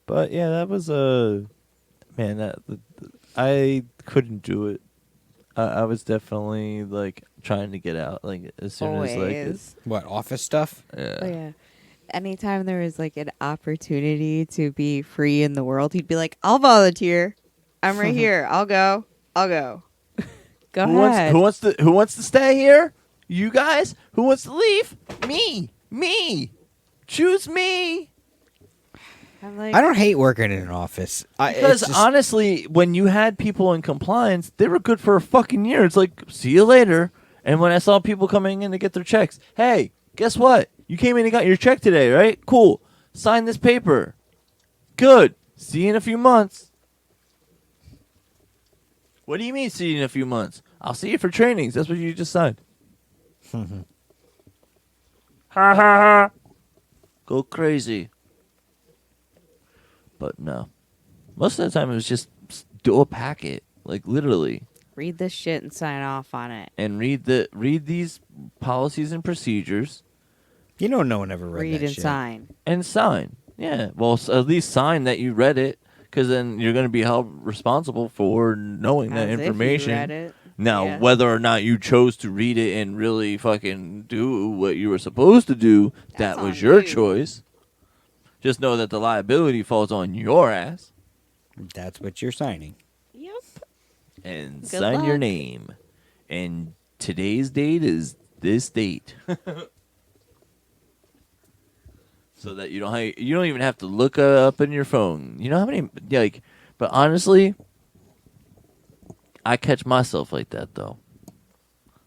But yeah, that was man. I couldn't do it. I was definitely like trying to get out. Like as soon as like Always. What, office stuff? yeah. Oh yeah. Anytime there was like an opportunity to be free in the world, he'd be like, "I'll volunteer. I'm right here. I'll go. Go Who ahead." wants to stay here? You guys? Who wants to leave? Me. Choose me. I'm like, I don't hate working in an office. Because it's just- honestly, when you had people in compliance, they were good for a fucking year. It's like, see you later. And when I saw people coming in to get their checks, hey, guess what? You came in and got your check today, right? Cool. Sign this paper. Good. See you in a few months. What do you mean, see you in a few months? I'll see you for trainings. That's what you just signed. Ha ha ha. Go crazy. But no. Most of the time it was just do a packet. Like literally. read this shit and sign off on it. And read these policies and procedures. You know, no one ever read Read that and shit. sign. And sign. Yeah. Well, at least sign that you read it. Because then you're going to be held responsible for knowing that As if you information. read it. Now, Yeah. whether or not you chose to read it and really fucking do what you were supposed to do, That's that was on your you. choice. Just know that the liability falls on your ass. That's what you're signing. Yep. And Good sign your luck. name. And today's date is this date. So that you don't even have to look up in your phone. You know how many but honestly, I catch myself like that though.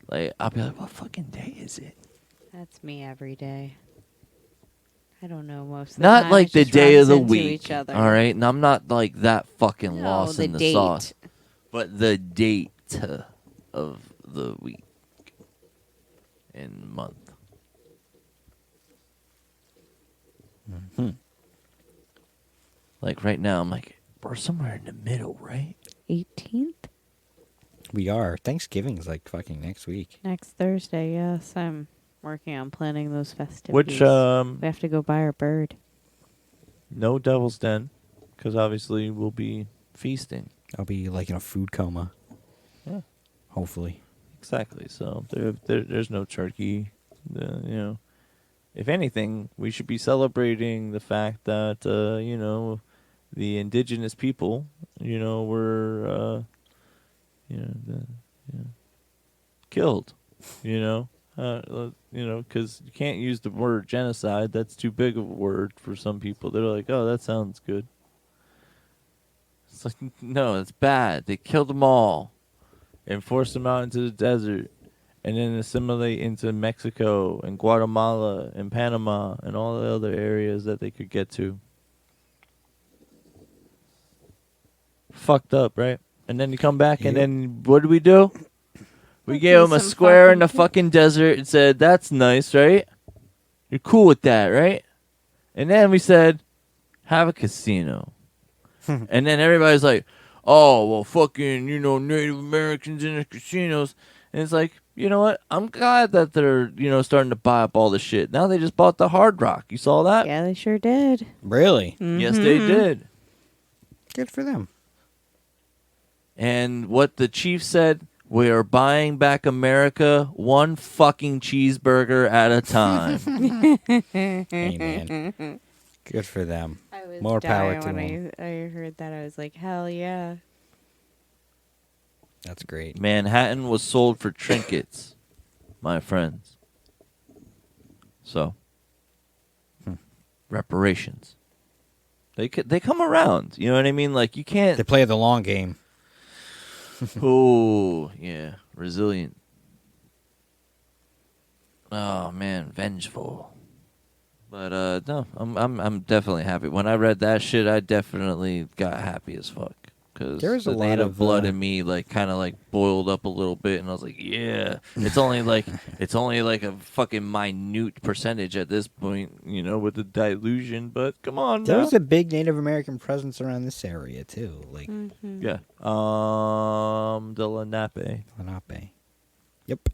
Like I'll be like, what fucking day is it? That's me every day. I don't know most of the Not time. like It the just day of runs the into week. each other. All right, and I'm not like that fucking No, lost the in the date. sauce, but the date of the week and month. Like right now, I'm like, we're somewhere in the middle, right? 18th? We are. Thanksgiving's like fucking next week. Next Thursday, yes. I'm working on planning those festivities. Which we have to go buy our bird. no Devil's Den, because obviously we'll be feasting. I'll be like in a food coma. Yeah. Hopefully. Exactly. So there's no turkey. You know, if anything, we should be celebrating the fact that you know, the indigenous people, you know, were killed. You know, because you can't use the word genocide. That's too big of a word for some people. They're like, oh, that sounds good. It's like, no, it's bad. They killed them all and forced them out into the desert and then assimilate into Mexico and Guatemala and Panama and all the other areas that they could get to. Fucked up, right? And then you come back and then what do? We gave them a square in the fucking desert and said, that's nice, right? You're cool with that, right? And then we said, have a casino. And then everybody's like, oh, well, fucking, you know, Native Americans in the casinos. And it's like, you know what? I'm glad that they're, you know, starting to buy up all the shit. Now they just bought the Hard Rock. You saw that? Yeah, they sure did. Really? Yes, they did. Good for them. And what the chief said, we are buying back America one fucking cheeseburger at a time. Amen. Good for them. I was More power to when them. I heard that. I was like, hell yeah. That's great. Manhattan was sold for trinkets, my friends. So, reparations. They come around. You know what I mean? Like, you can't... They play the long game. Oh, yeah. Resilient. Oh, man. Vengeful. But, no. I'm definitely happy. When I read that shit, I definitely got happy as fuck. Because There was a the lot native of blood in me, like, kind of, like, boiled up a little bit. And I was like, yeah. It's only, like, a fucking minute percentage at this point, you know, with the dilution. But come on, There now. was a big Native American presence around this area, too. Like, Yeah. The Lenape. Lenape. Yep.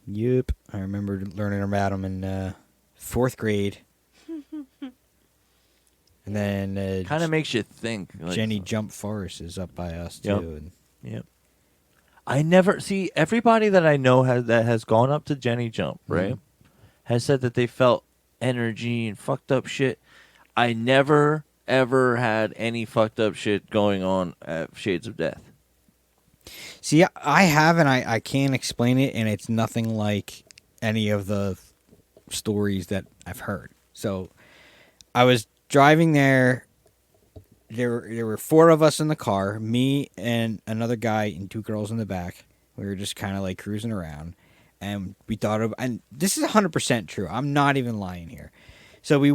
Yep. I remember learning about them in 4th grade. And then Kind of makes you think. Like, Jenny Jump Forest is up by us, too. Yep. And Yep. I never see everybody that I know has gone up to Jenny Jump, right? Has said that they felt energy and fucked up shit. I never ever had any fucked up shit going on at Shades of Death. See, I have, and I can't explain it, and it's nothing like any of the stories that I've heard. So, I was driving there. There were 4 of us in the car, me and another guy and 2 girls in the back. We were just kind of like cruising around, and we thought of, and this is 100% true. I'm not even lying here. So we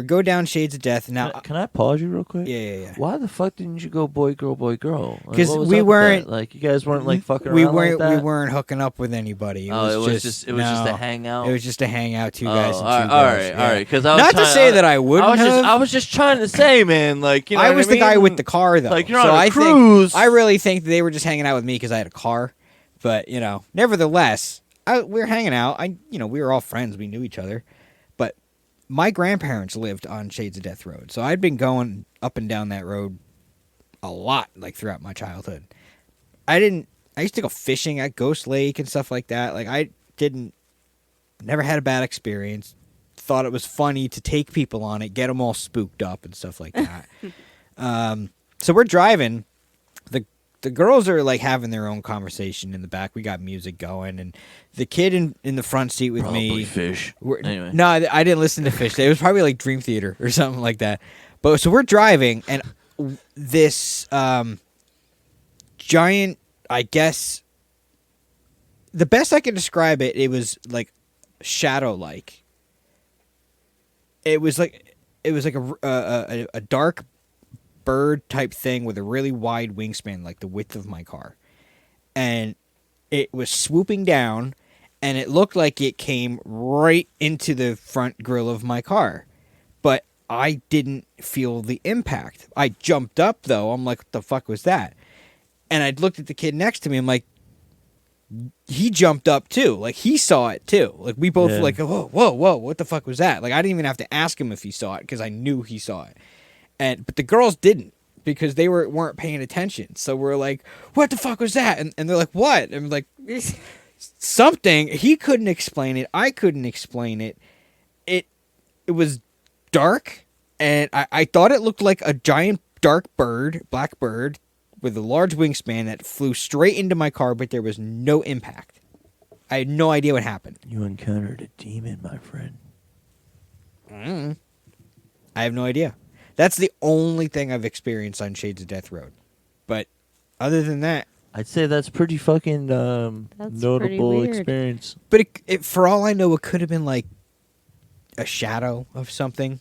go down Shades of Death. Now, Can I pause you real quick? Yeah. Why the fuck didn't you go boy, girl, boy, girl? Like, 'Cause what was we up with weren't- that? Like, you guys weren't like fucking we around weren't like that? we weren't hooking up with anybody. It was just a hangout. It was just a hangout, 2 guys and 2 all girls. right, yeah. all right. Because Not to say that I wouldn't have. I was just trying to say, man. Like, you know, I what was I the guy mean? with the car, though. Like, you're so on a I cruise. I really think they were just hanging out with me because I had a car. But you know, nevertheless, we were hanging out. We were all friends. We knew each other. But my grandparents lived on Shades of Death Road, so I'd been going up and down that road a lot, like throughout my childhood. I used to go fishing at Ghost Lake and stuff like that. Like never had a bad experience. Thought it was funny to take people on it, get them all spooked up and stuff like that. So we're driving. The girls are like having their own conversation in the back. We got music going, and the kid in the front seat with Probably me. fish. Anyway. No, I didn't listen to Fish. It was probably like Dream Theater or something like that. But so we're driving, and this giant, I guess, the best I could describe it, it was like shadow-like. It was like a dark bird type thing with a really wide wingspan, like the width of my car, and it was swooping down, and it looked like it came right into the front grille of my car, but I didn't feel the impact. I jumped up though. I'm like, what the fuck was that? And I looked at the kid next to me. I'm like, he jumped up too. Like he saw it too. Like we both were like, whoa, what the fuck was that? Like I didn't even have to ask him if he saw it because I knew he saw it. But the girls didn't because they weren't paying attention. So we're like, what the fuck was that? And they're like, what? And I'm like, something. He couldn't explain it. I couldn't explain it. It was dark, and I thought it looked like a giant dark bird, black bird, with a large wingspan that flew straight into my car, but there was no impact. I had no idea what happened. You encountered a demon, my friend. I have no idea. That's the only thing I've experienced on Shades of Death Road. But other than that, I'd say that's pretty fucking notable pretty weird. experience. but it, for all I know, it could have been like a shadow of something.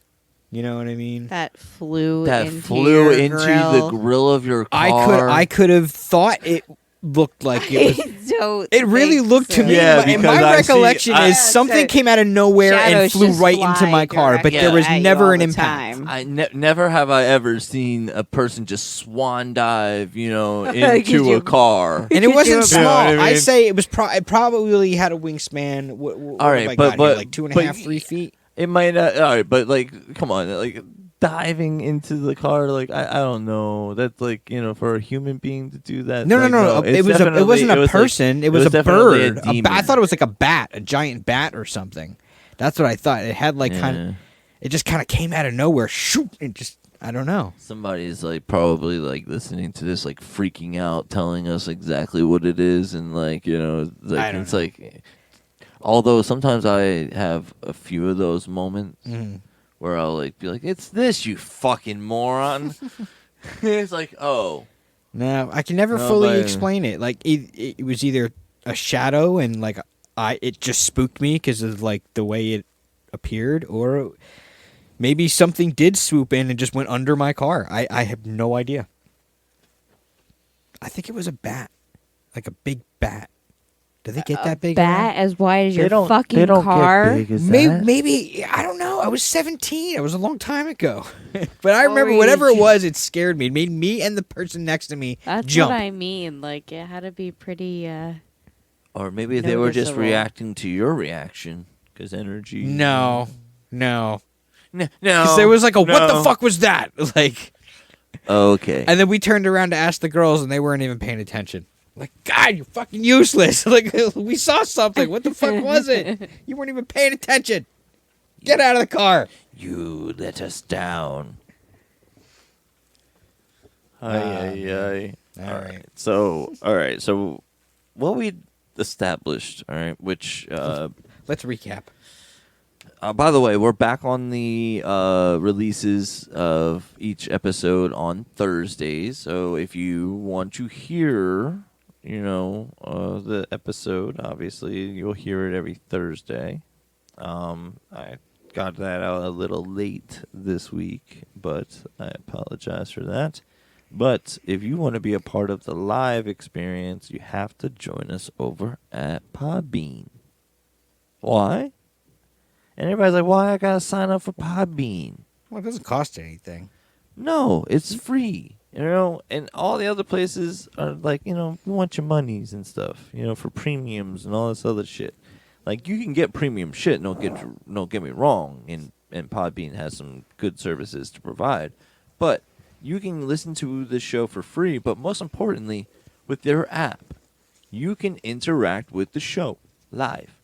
You know what I mean? That flew Into your the grill of your car. I could have thought it looked like it was. Don't It really think looked to so. me. Yeah, In my because I see- recollection I- is something came out of nowhere and Shadows flew just right into my fly car, but there was directly at you never all an the impact. time. I never have I ever seen a person just swan dive, into Could you- a car. And it wasn't You know small. what I mean? I'd say it was. It probably had a wingspan. What All right, have I but- got here? but- like 2.5, but- 3 feet. It might not. All right, but like, come on, like diving into the car, like I don't know. That's like for a human being to do that. No. it's It was. It definitely- wasn't a was like- person. it was a definitely bird. demon. I thought it was like a bat, a giant bat or something. That's what I thought. It had like kind Yeah. of. It just kind of came out of nowhere. Shoot! It just. I don't know. Somebody's like probably like listening to this, like freaking out, telling us exactly what it is, and like like I don't it's know. like. Although sometimes I have a few of those moments where I'll like be like, "It's this, you fucking moron." It's like, oh, No, I can never No, fully but- explain it. Like it was either a shadow and like it just spooked me because of like the way it appeared, or maybe something did swoop in and just went under my car. I have no idea. I think it was a bat, like a big bat. Do they get that big? Bat as wide as they your don't. fucking They don't car. get big as Maybe, that. maybe I don't know. I was 17. It was a long time ago, but I remember Or whatever you- it was. It scared me. It made me and the person next to me That's jump. what I mean. Like it had to be pretty. Or maybe they were just Noticeable. reacting to your reaction because energy. No. no. Because there was like a what the no. fuck was that? Like, Okay. and then we turned around to ask the girls, and they weren't even paying attention. Like, God, you're fucking useless. Like, we saw something. What the fuck was it? You weren't even paying attention. Get out of the car. You let us down. All Aye. right. So, what we established, all right, which, Let's recap. by the way, we're back on the releases of each episode on Thursdays. So if you want to hear, the episode, obviously you'll hear it every Thursday. I got that out a little late this week, but I apologize for that. But if you want to be a part of the live experience, you have to join us over at Podbean. Why? And everybody's like, why I gotta sign up for Podbean? Well, it doesn't cost anything. No, it's free. And all the other places are like, we want your monies and stuff, for premiums and all this other shit. Like, you can get premium shit, don't get me wrong, and Podbean has some good services to provide. But you can listen to the show for free, but most importantly, with their app, you can interact with the show live.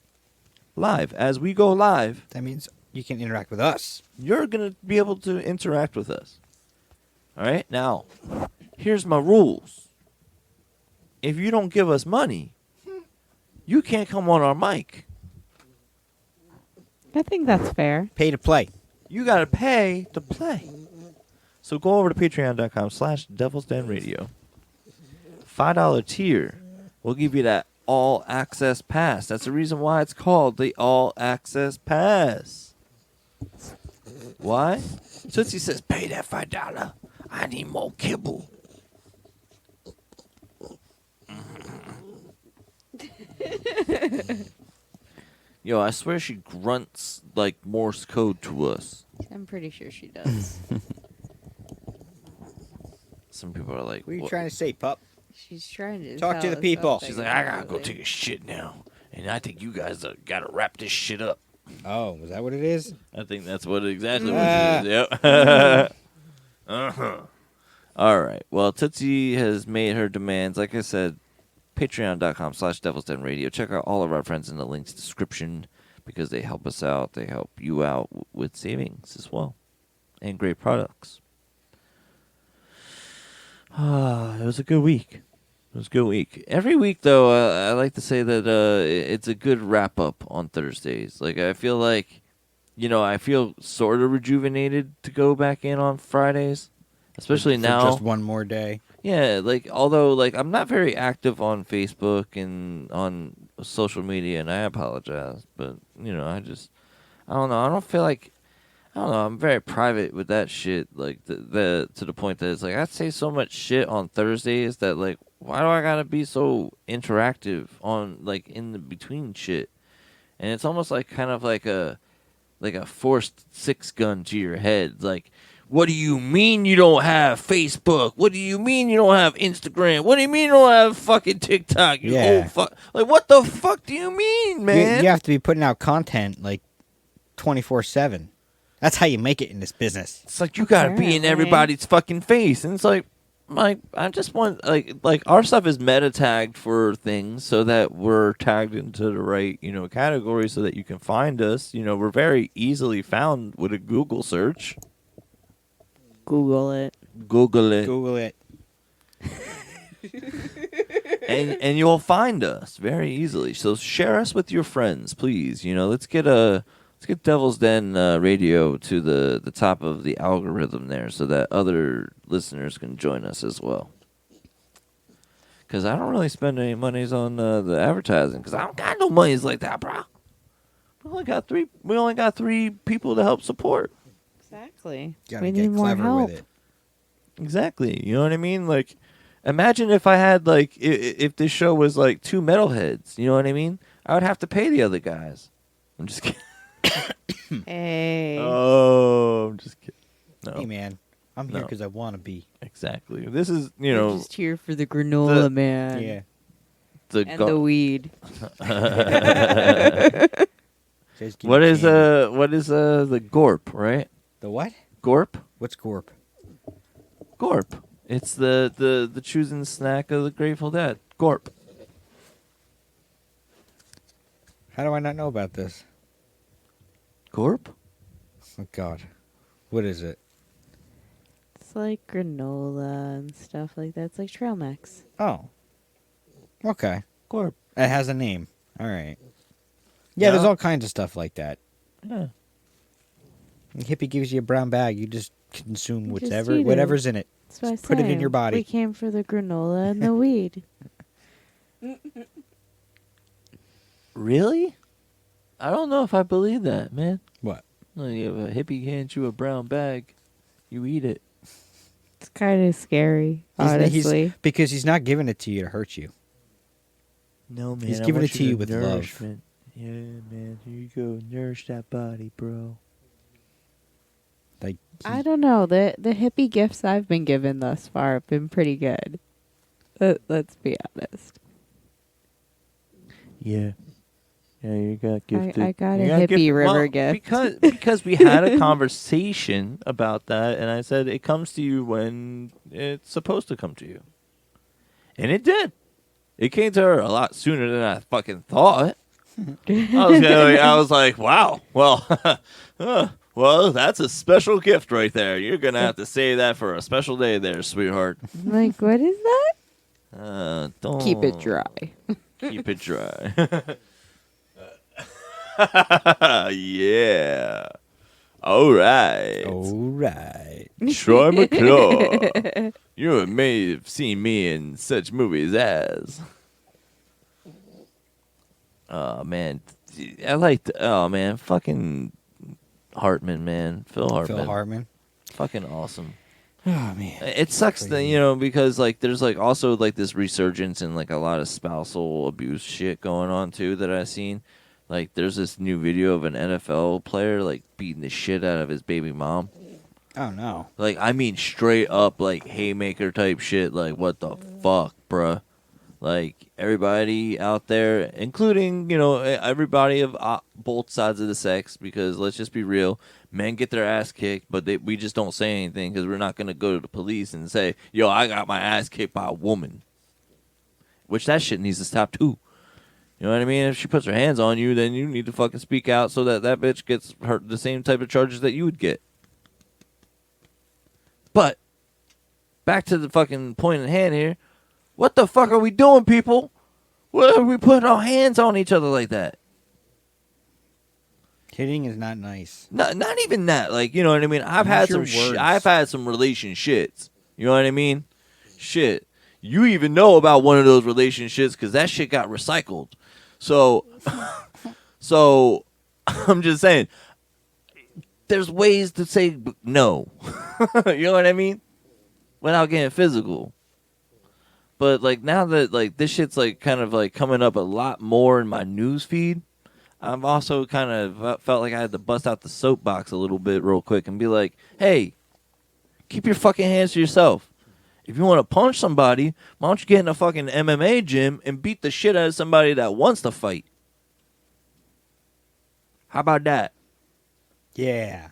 As we go live, That means you can interact with us. you're going to be able to interact with us. All right? Now, here's my rules. If you don't give us money, you can't come on our mic. I think that's fair. Pay to play. You got to pay to play. So go over to patreon.com/devilsdenradio. $5 tier will give you that All Access Pass. That's the reason why it's called the All Access Pass. Why? Tootsie says, pay that $5. I need more kibble. Yo, I swear she grunts like Morse code to us. I'm pretty sure she does. Some people are like, What are you "What?" trying to say, pup? She's trying to Talk to tell the us people. something, She's like, I gotta go probably. take a shit now. And I think you guys gotta wrap this shit up. Oh, was that what it is? I think that's exactly what Ah. it is. Yep. Uh-huh. All right. Well, Tootsie has made her demands. Like I said, patreon.com/devilsdenradio. Check out all of our friends in the links description because they help us out. They help you out with savings as well and great products. It was a good week. It was a good week. Every week, though, I like to say that it's a good wrap-up on Thursdays. Like, I feel like, I feel sort of rejuvenated to go back in on Fridays, especially For now. just one more day. Yeah, although, I'm not very active on Facebook and on social media, and I apologize, but, I don't know. I don't feel like, I'm very private with that shit, to the point that it's like, I say so much shit on Thursdays that, why do I gotta be so interactive on, in the between shit? And it's almost kind of like a forced 6-gun to your head, what do you mean you don't have Facebook? What do you mean you don't have Instagram? What do you mean you don't have fucking TikTok? You old fuck. What the fuck do you mean, man? You have to be putting out content 24/7. That's how you make it in this business. It's like you gotta be in Apparently. everybody's fucking face, and it's like I just want our stuff is meta tagged for things so that we're tagged into the right category so that you can find us. We're very easily found with a Google search. Google it. Google it. Google it. and you'll find us very easily. So share us with your friends, please. Let's get Devil's Den Radio to the top of the algorithm there, so that other listeners can join us as well. Because I don't really spend any monies on the advertising, because I don't got no monies like that, bro. We only got three people to help support. Exactly. Gotta We get need more clever help. with it. Exactly. You know what I mean? Imagine if I had if this show was 2 metalheads. You know what I mean? I would have to pay the other guys. I'm just kidding. Hey. Oh, I'm just kidding. No, Hey, man. I'm here No. because I want to be. exactly. This is We're just here for the granola, man. Yeah. And the weed. Just give What me is candy. the gorp, right? The what? Gorp? What's Gorp? Gorp. It's the choosing snack of the Grateful Dead. Gorp. How do I not know about this? Gorp? Oh, God. What is it? It's like granola and stuff like that. It's like trail mix. Oh. Okay. Gorp. It has a name. All right. Yeah, there's No. all kinds of stuff like that. Yeah. Hippie gives you a brown bag. You just consume You just whatever, eat it. whatever's in it. That's what I Put it in said. your body. We came for the granola and the weed. Really? I don't know if I believe that, man. What? If a hippie hands you a brown bag, you eat it. It's kind of scary, He's honestly. because he's not giving it to you to hurt you. No, man. He's I giving want it to you with love. nourishment. Yeah, man. Here you go. Nourish that body, bro. Like I don't know. The hippie gifts I've been given thus far have been pretty good. Let's be honest. Yeah. Yeah, you got gifted. I got You a got hippie river gift. Because we had a conversation about that, and I said it comes to you when it's supposed to come to you. And it did. It came to her a lot sooner than I fucking thought. I was like, wow. Well, well, that's a special gift right there. You're going to have to save that for a special day there, sweetheart. I'm like, what is that? Don't Keep it dry. Keep it dry. Yeah. All right. all right. Troy McClure. You may have seen me in such movies as Oh man, I liked. Oh man, fucking Hartman, man, Phil Hartman. Phil Hartman. Fucking awesome. Oh man, It sucks that, because like there's like also like this resurgence in like a lot of spousal abuse shit going on too that I've seen. Like there's this new video of an NFL player like beating the shit out of his baby mom. Oh no. Like I mean straight up like haymaker type shit. Like what the fuck, bruh? Like everybody out there, including everybody of both sides of the sex, because let's just be real, men get their ass kicked, but we just don't say anything because we're not gonna go to the police and say, "Yo, I got my ass kicked by a woman," which that shit needs to stop too. You know what I mean? If she puts her hands on you, then you need to fucking speak out so that that bitch gets hurt the same type of charges that you would get. But back to the fucking point at hand here. What the fuck are we doing, people? What are we putting our hands on each other like that? Hitting is not nice. Not even that. Like, you know what I mean? I've had some relationships. You know what I mean? Shit. You even know about one of those relationships because that shit got recycled. So, I'm just saying, there's ways to say no. You know what I mean? Without getting physical. But like now that like this shit's like kind of like coming up a lot more in my news feed, I've also kind of felt like I had to bust out the soapbox a little bit real quick and be like, hey, keep your fucking hands to yourself. If you want to punch somebody, why don't you get in a fucking MMA gym and beat the shit out of somebody that wants to fight? How about that? Yeah.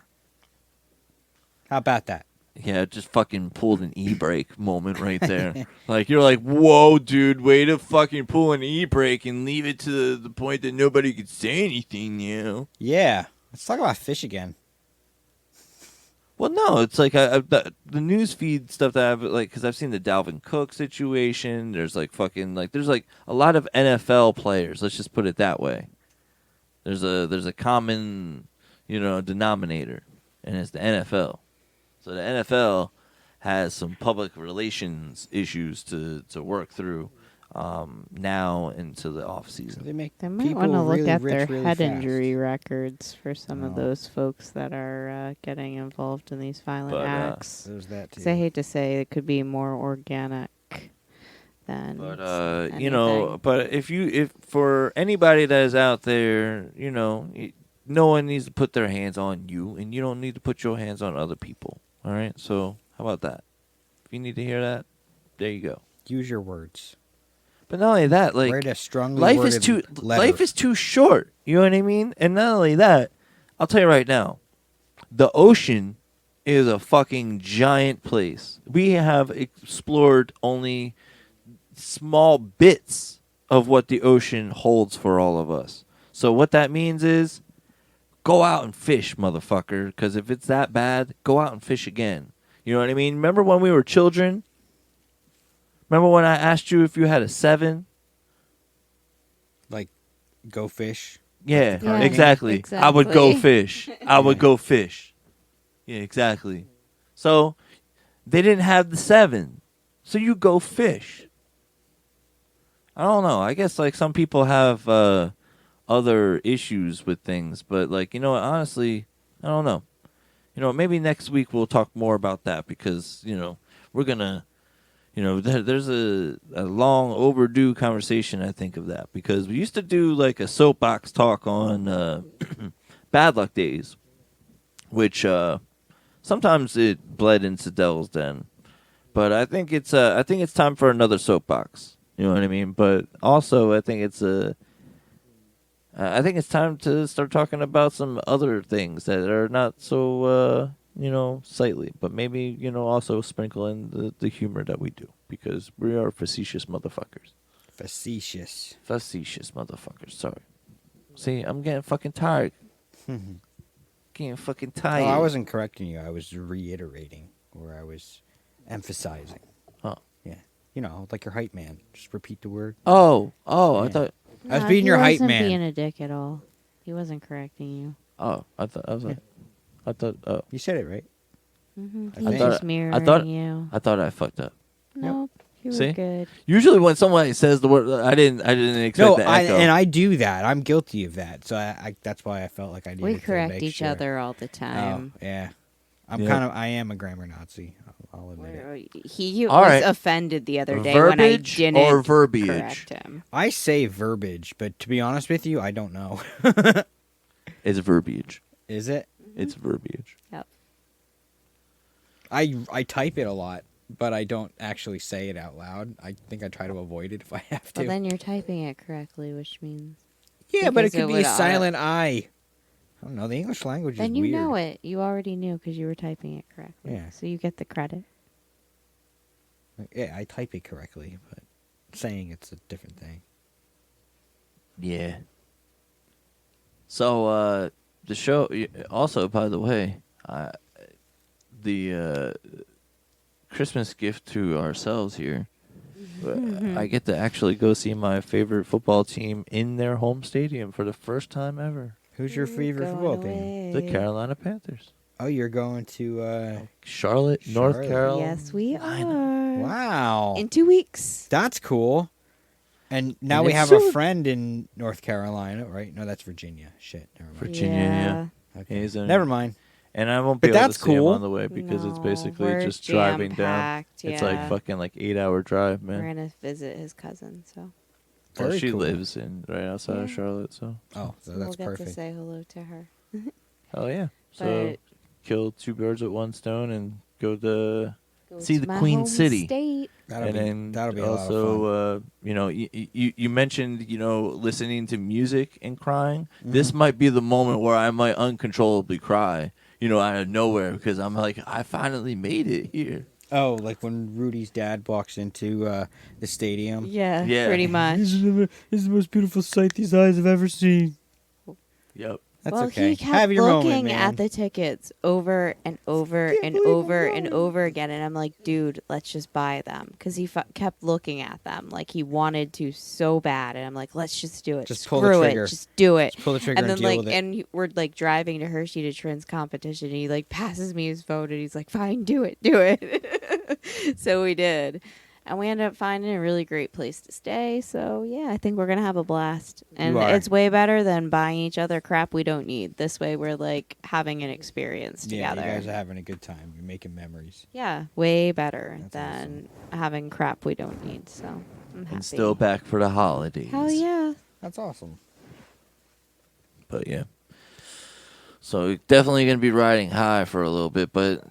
How about that? Yeah, just fucking pulled an e-brake moment right there. Like, you're like, whoa, dude, way to fucking pull an e-brake and leave it to the point that nobody could say anything, Yeah. Let's talk about fish again. Well, no, it's like the news feed stuff that I've, like, because I've seen the Dalvin Cook situation. There's, like, fucking, like, there's, like, a lot of NFL players. Let's just put it that way. There's a common, denominator, and it's the NFL. So the NFL has some public relations issues to work through now into the off season. They make They might want to look at their head injury records for some of those folks that are getting involved in these violent acts. There's that too. 'Cause I hate to say it could be more organic than. But anything. but if for anybody that is out there, no one needs to put their hands on you, and you don't need to put your hands on other people. All right, so how about that? If you need to hear that, there you go. Use your words. But not only that, like Write a strongly life worded is too short. You know what I mean? And not only that, I'll tell you right now, the ocean is a fucking giant place. We have explored only small bits of what the ocean holds for all of us. So what that means is, go out and fish, motherfucker, because if it's that bad, go out and fish again. You know what I mean? Remember when we were children? Remember when I asked you if you had a 7? Like, go fish? Yeah, Yeah, exactly. I would go fish. I would go fish. Yeah, exactly. So, they didn't have the 7. So you go fish. I don't know. I guess, like, some people have other issues with things, but like, honestly, I don't know. Maybe next week we'll talk more about that because we're gonna there's a long overdue conversation, I think, of that, because we used to do like a soapbox talk on Bad Luck Days, which sometimes it bled into Devil's Den, but I think it's time for another soapbox. You know what I mean? But also I think it's time to start talking about some other things that are not so, sightly. But maybe, also sprinkle in the humor that we do. Because we are facetious motherfuckers. Facetious. Facetious motherfuckers. Sorry. See, I'm getting fucking tired. Getting fucking tired. No, I wasn't correcting you. I was reiterating, or I was emphasizing. Oh. Yeah. Like your hype man. Just repeat the word. Oh, Yeah. I thought... I was being your hype man. He wasn't being a dick at all. He wasn't correcting you. Oh, I thought, oh. You said it right. Mm-hmm. I He's think. just mirroring you. I thought I fucked up. Nope. You were See? good. Usually when somebody says the word, I didn't expect No, the echo. I do that. I'm guilty of that. So I that's why I felt like I needed We to correct make each sure. other all the Oh, time. yeah. Yep. I am a grammar Nazi. I'll admit it. He All was right. offended the other day when I Verbiage didn't or verbiage? correct him. I say verbiage, but to be honest with you, I don't know. It's verbiage. Is it? It's verbiage. Yep. I type it a lot, but I don't actually say it out loud. I think I try to avoid it if I have to. Well, then you're typing it correctly, which means yeah, but it because could it be a would silent I. I don't know. The English language then is you weird. know it. You already knew because you were typing it correctly. Yeah. So you get the credit. Yeah, I type it correctly, but saying it's a different thing. Yeah. So the show also, by the way, the Christmas gift to ourselves here. I get to actually go see my favorite football team in their home stadium for the first time ever. Who's your favorite football team? The Carolina Panthers. Oh, you're going to Charlotte, North Charlotte. Carolina. Yes, we are. Wow. In 2 weeks. That's cool. And now And we it's have soon. a friend in North Carolina, right? No, that's Virginia. Shit, never mind. Virginia, yeah. Okay. He's in- Never mind. And I won't be But able to that's see him cool. on the way because it's No, basically we're just driving down. jam-packed, It's like yeah. fucking 8-hour drive, man. We're going to visit his cousin, so. Well, Very she cool. lives in right outside of Yeah. Charlotte, so Oh, so we'll that's get to perfect. say hello to her. hell yeah. So But kill two birds with one stone and go to go see to the my Queen home City. State. and then that'll be a lot of fun. also, you mentioned, listening to music and crying. This might be the moment where I might uncontrollably cry, out of nowhere because I'm like, I finally made it here. Oh, like when Rudy's dad walks into the stadium. Yeah, Yeah. pretty much. This is the most beautiful sight these eyes have ever seen. Yep. That's well, okay. he kept Have your looking moment, man. at the tickets over and over and over and over again, and I'm like, dude, let's just buy them, because he kept looking at them like he wanted to so bad, and I'm like, let's just do it. Just Screw pull the trigger. it, just do it. Just pull the trigger And and, then deal with it. and we're driving to Hershey to Trin's competition, and he passes me his phone, and he's like, fine, do it. So we did. And we ended up finding a really great place to stay. So, yeah, I think we're going to have a blast. And You are. it's way better than buying each other crap we don't need. This way, we're, having an experience Yeah, together. you guys are having a good time. You're making memories. Yeah, way better That's than having crap we don't need. So, I'm happy. And still back for the holidays. Hell yeah. That's awesome. But yeah. So definitely gonna be riding high for a little bit, but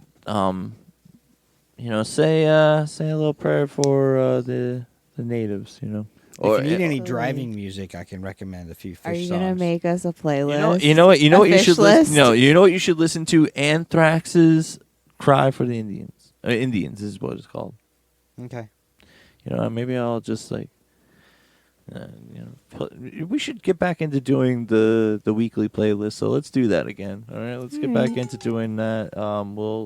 say a little prayer for the natives, Or if you need any Absolutely. driving music, I can recommend a few fish Are you songs. going to make us a playlist? you know what you A should fish listen. list? No, you know what you should listen to. Anthrax's "Cry for the Indians." Indians is what it's called. Okay. Maybe I'll just we should get back into doing the weekly playlist. So let's do that again. All right, let's get back into doing that.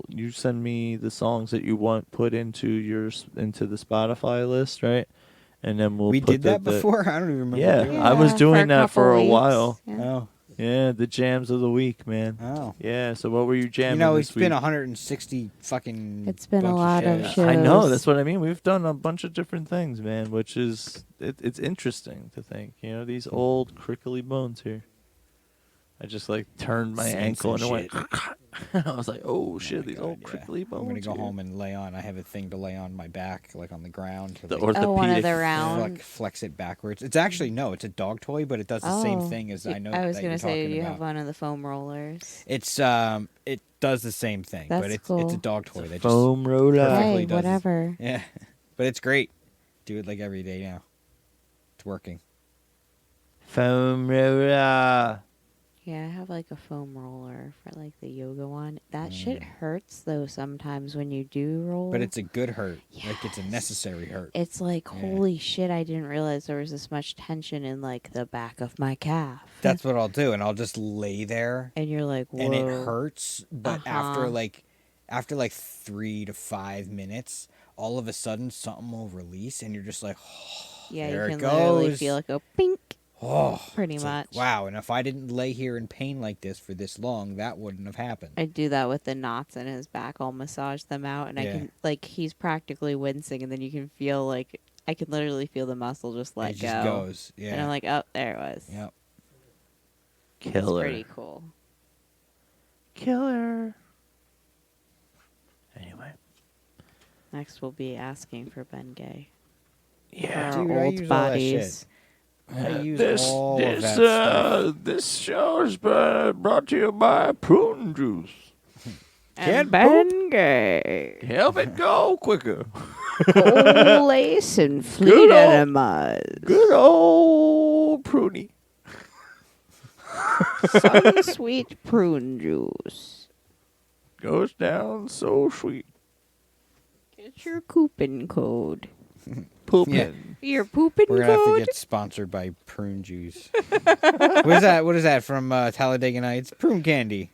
You send me the songs that you want put into the Spotify list, right? And then We put did that before? I don't even remember. Yeah, doing I was for doing a that for couple a weeks. while. Yeah. Oh. Yeah, the jams of the week, man. Oh. Yeah. So what were you jamming It's this been week? 160 fucking. It's been a bunch lot of shows. shows. I know. That's what I mean. We've done a bunch of different things, man, which is it's interesting to think. These old crickly bones here. I just turned my Same ankle and it went. shit. I was like, oh shit, these God, old yeah. crickly bones. I'm gonna go here. home and lay on. I have a thing to lay on my back, on the ground. To, The like, Oh, one of orthopedic. the round. flex it backwards. It's actually it's a dog toy, but it does the same Oh. thing as Y- I know. I was that gonna you're say, talking do you about. have one of the foam rollers? It's it does the same thing, but That's it's cool. a dog toy. That Foam roller. perfectly Hey, does. whatever. Yeah, but it's great. Do it every day now. It's working. Foam roller. Yeah, I have a foam roller for the yoga one. That shit hurts though sometimes when you do roll. But it's a good hurt. It's a necessary hurt. It's holy shit, I didn't realize there was this much tension in the back of my calf. That's what I'll do, and I'll just lay there, And you're like, whoa. and it hurts. But after Uh-huh. after 3 to 5 minutes, all of a sudden something will release, and you're just like, Yeah, there you it can literally goes. feel it go pink. Oh, Pretty it's like, much. wow, and if I didn't lay here in pain like this for this long, that wouldn't have happened. I do that with the knots in his back. I'll massage them out, and I Yeah. can, like, he's practically wincing, and then you can feel, like, I can literally feel the muscle just let it go. just goes. Yeah. And I'm like, oh, there it was. Yep. It's Killer. pretty cool. Killer. Anyway. Next, we'll be asking for Ben Gay. Yeah. For our Dude, I old use all that bodies. I use all of that stuff. This show is brought to you by Prune Juice. And Ben Gay. Help it go quicker. Coal lace and fleet Good old- enemas. Good old Pruny. Sun sweet prune juice. Goes down so sweet. Get your coupon code. Pooping. Yeah. Your pooping We're gonna have to code? get sponsored by prune juice. What is that? What is that from Talladega Nights? Prune candy.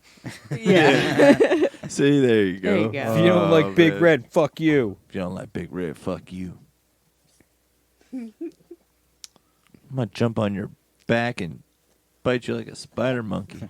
Yeah. See, there you go. There you go. If you don't like Big man. Red, fuck you. If you don't like Big Red, fuck you. I'm gonna jump on your back and bite you like a spider monkey.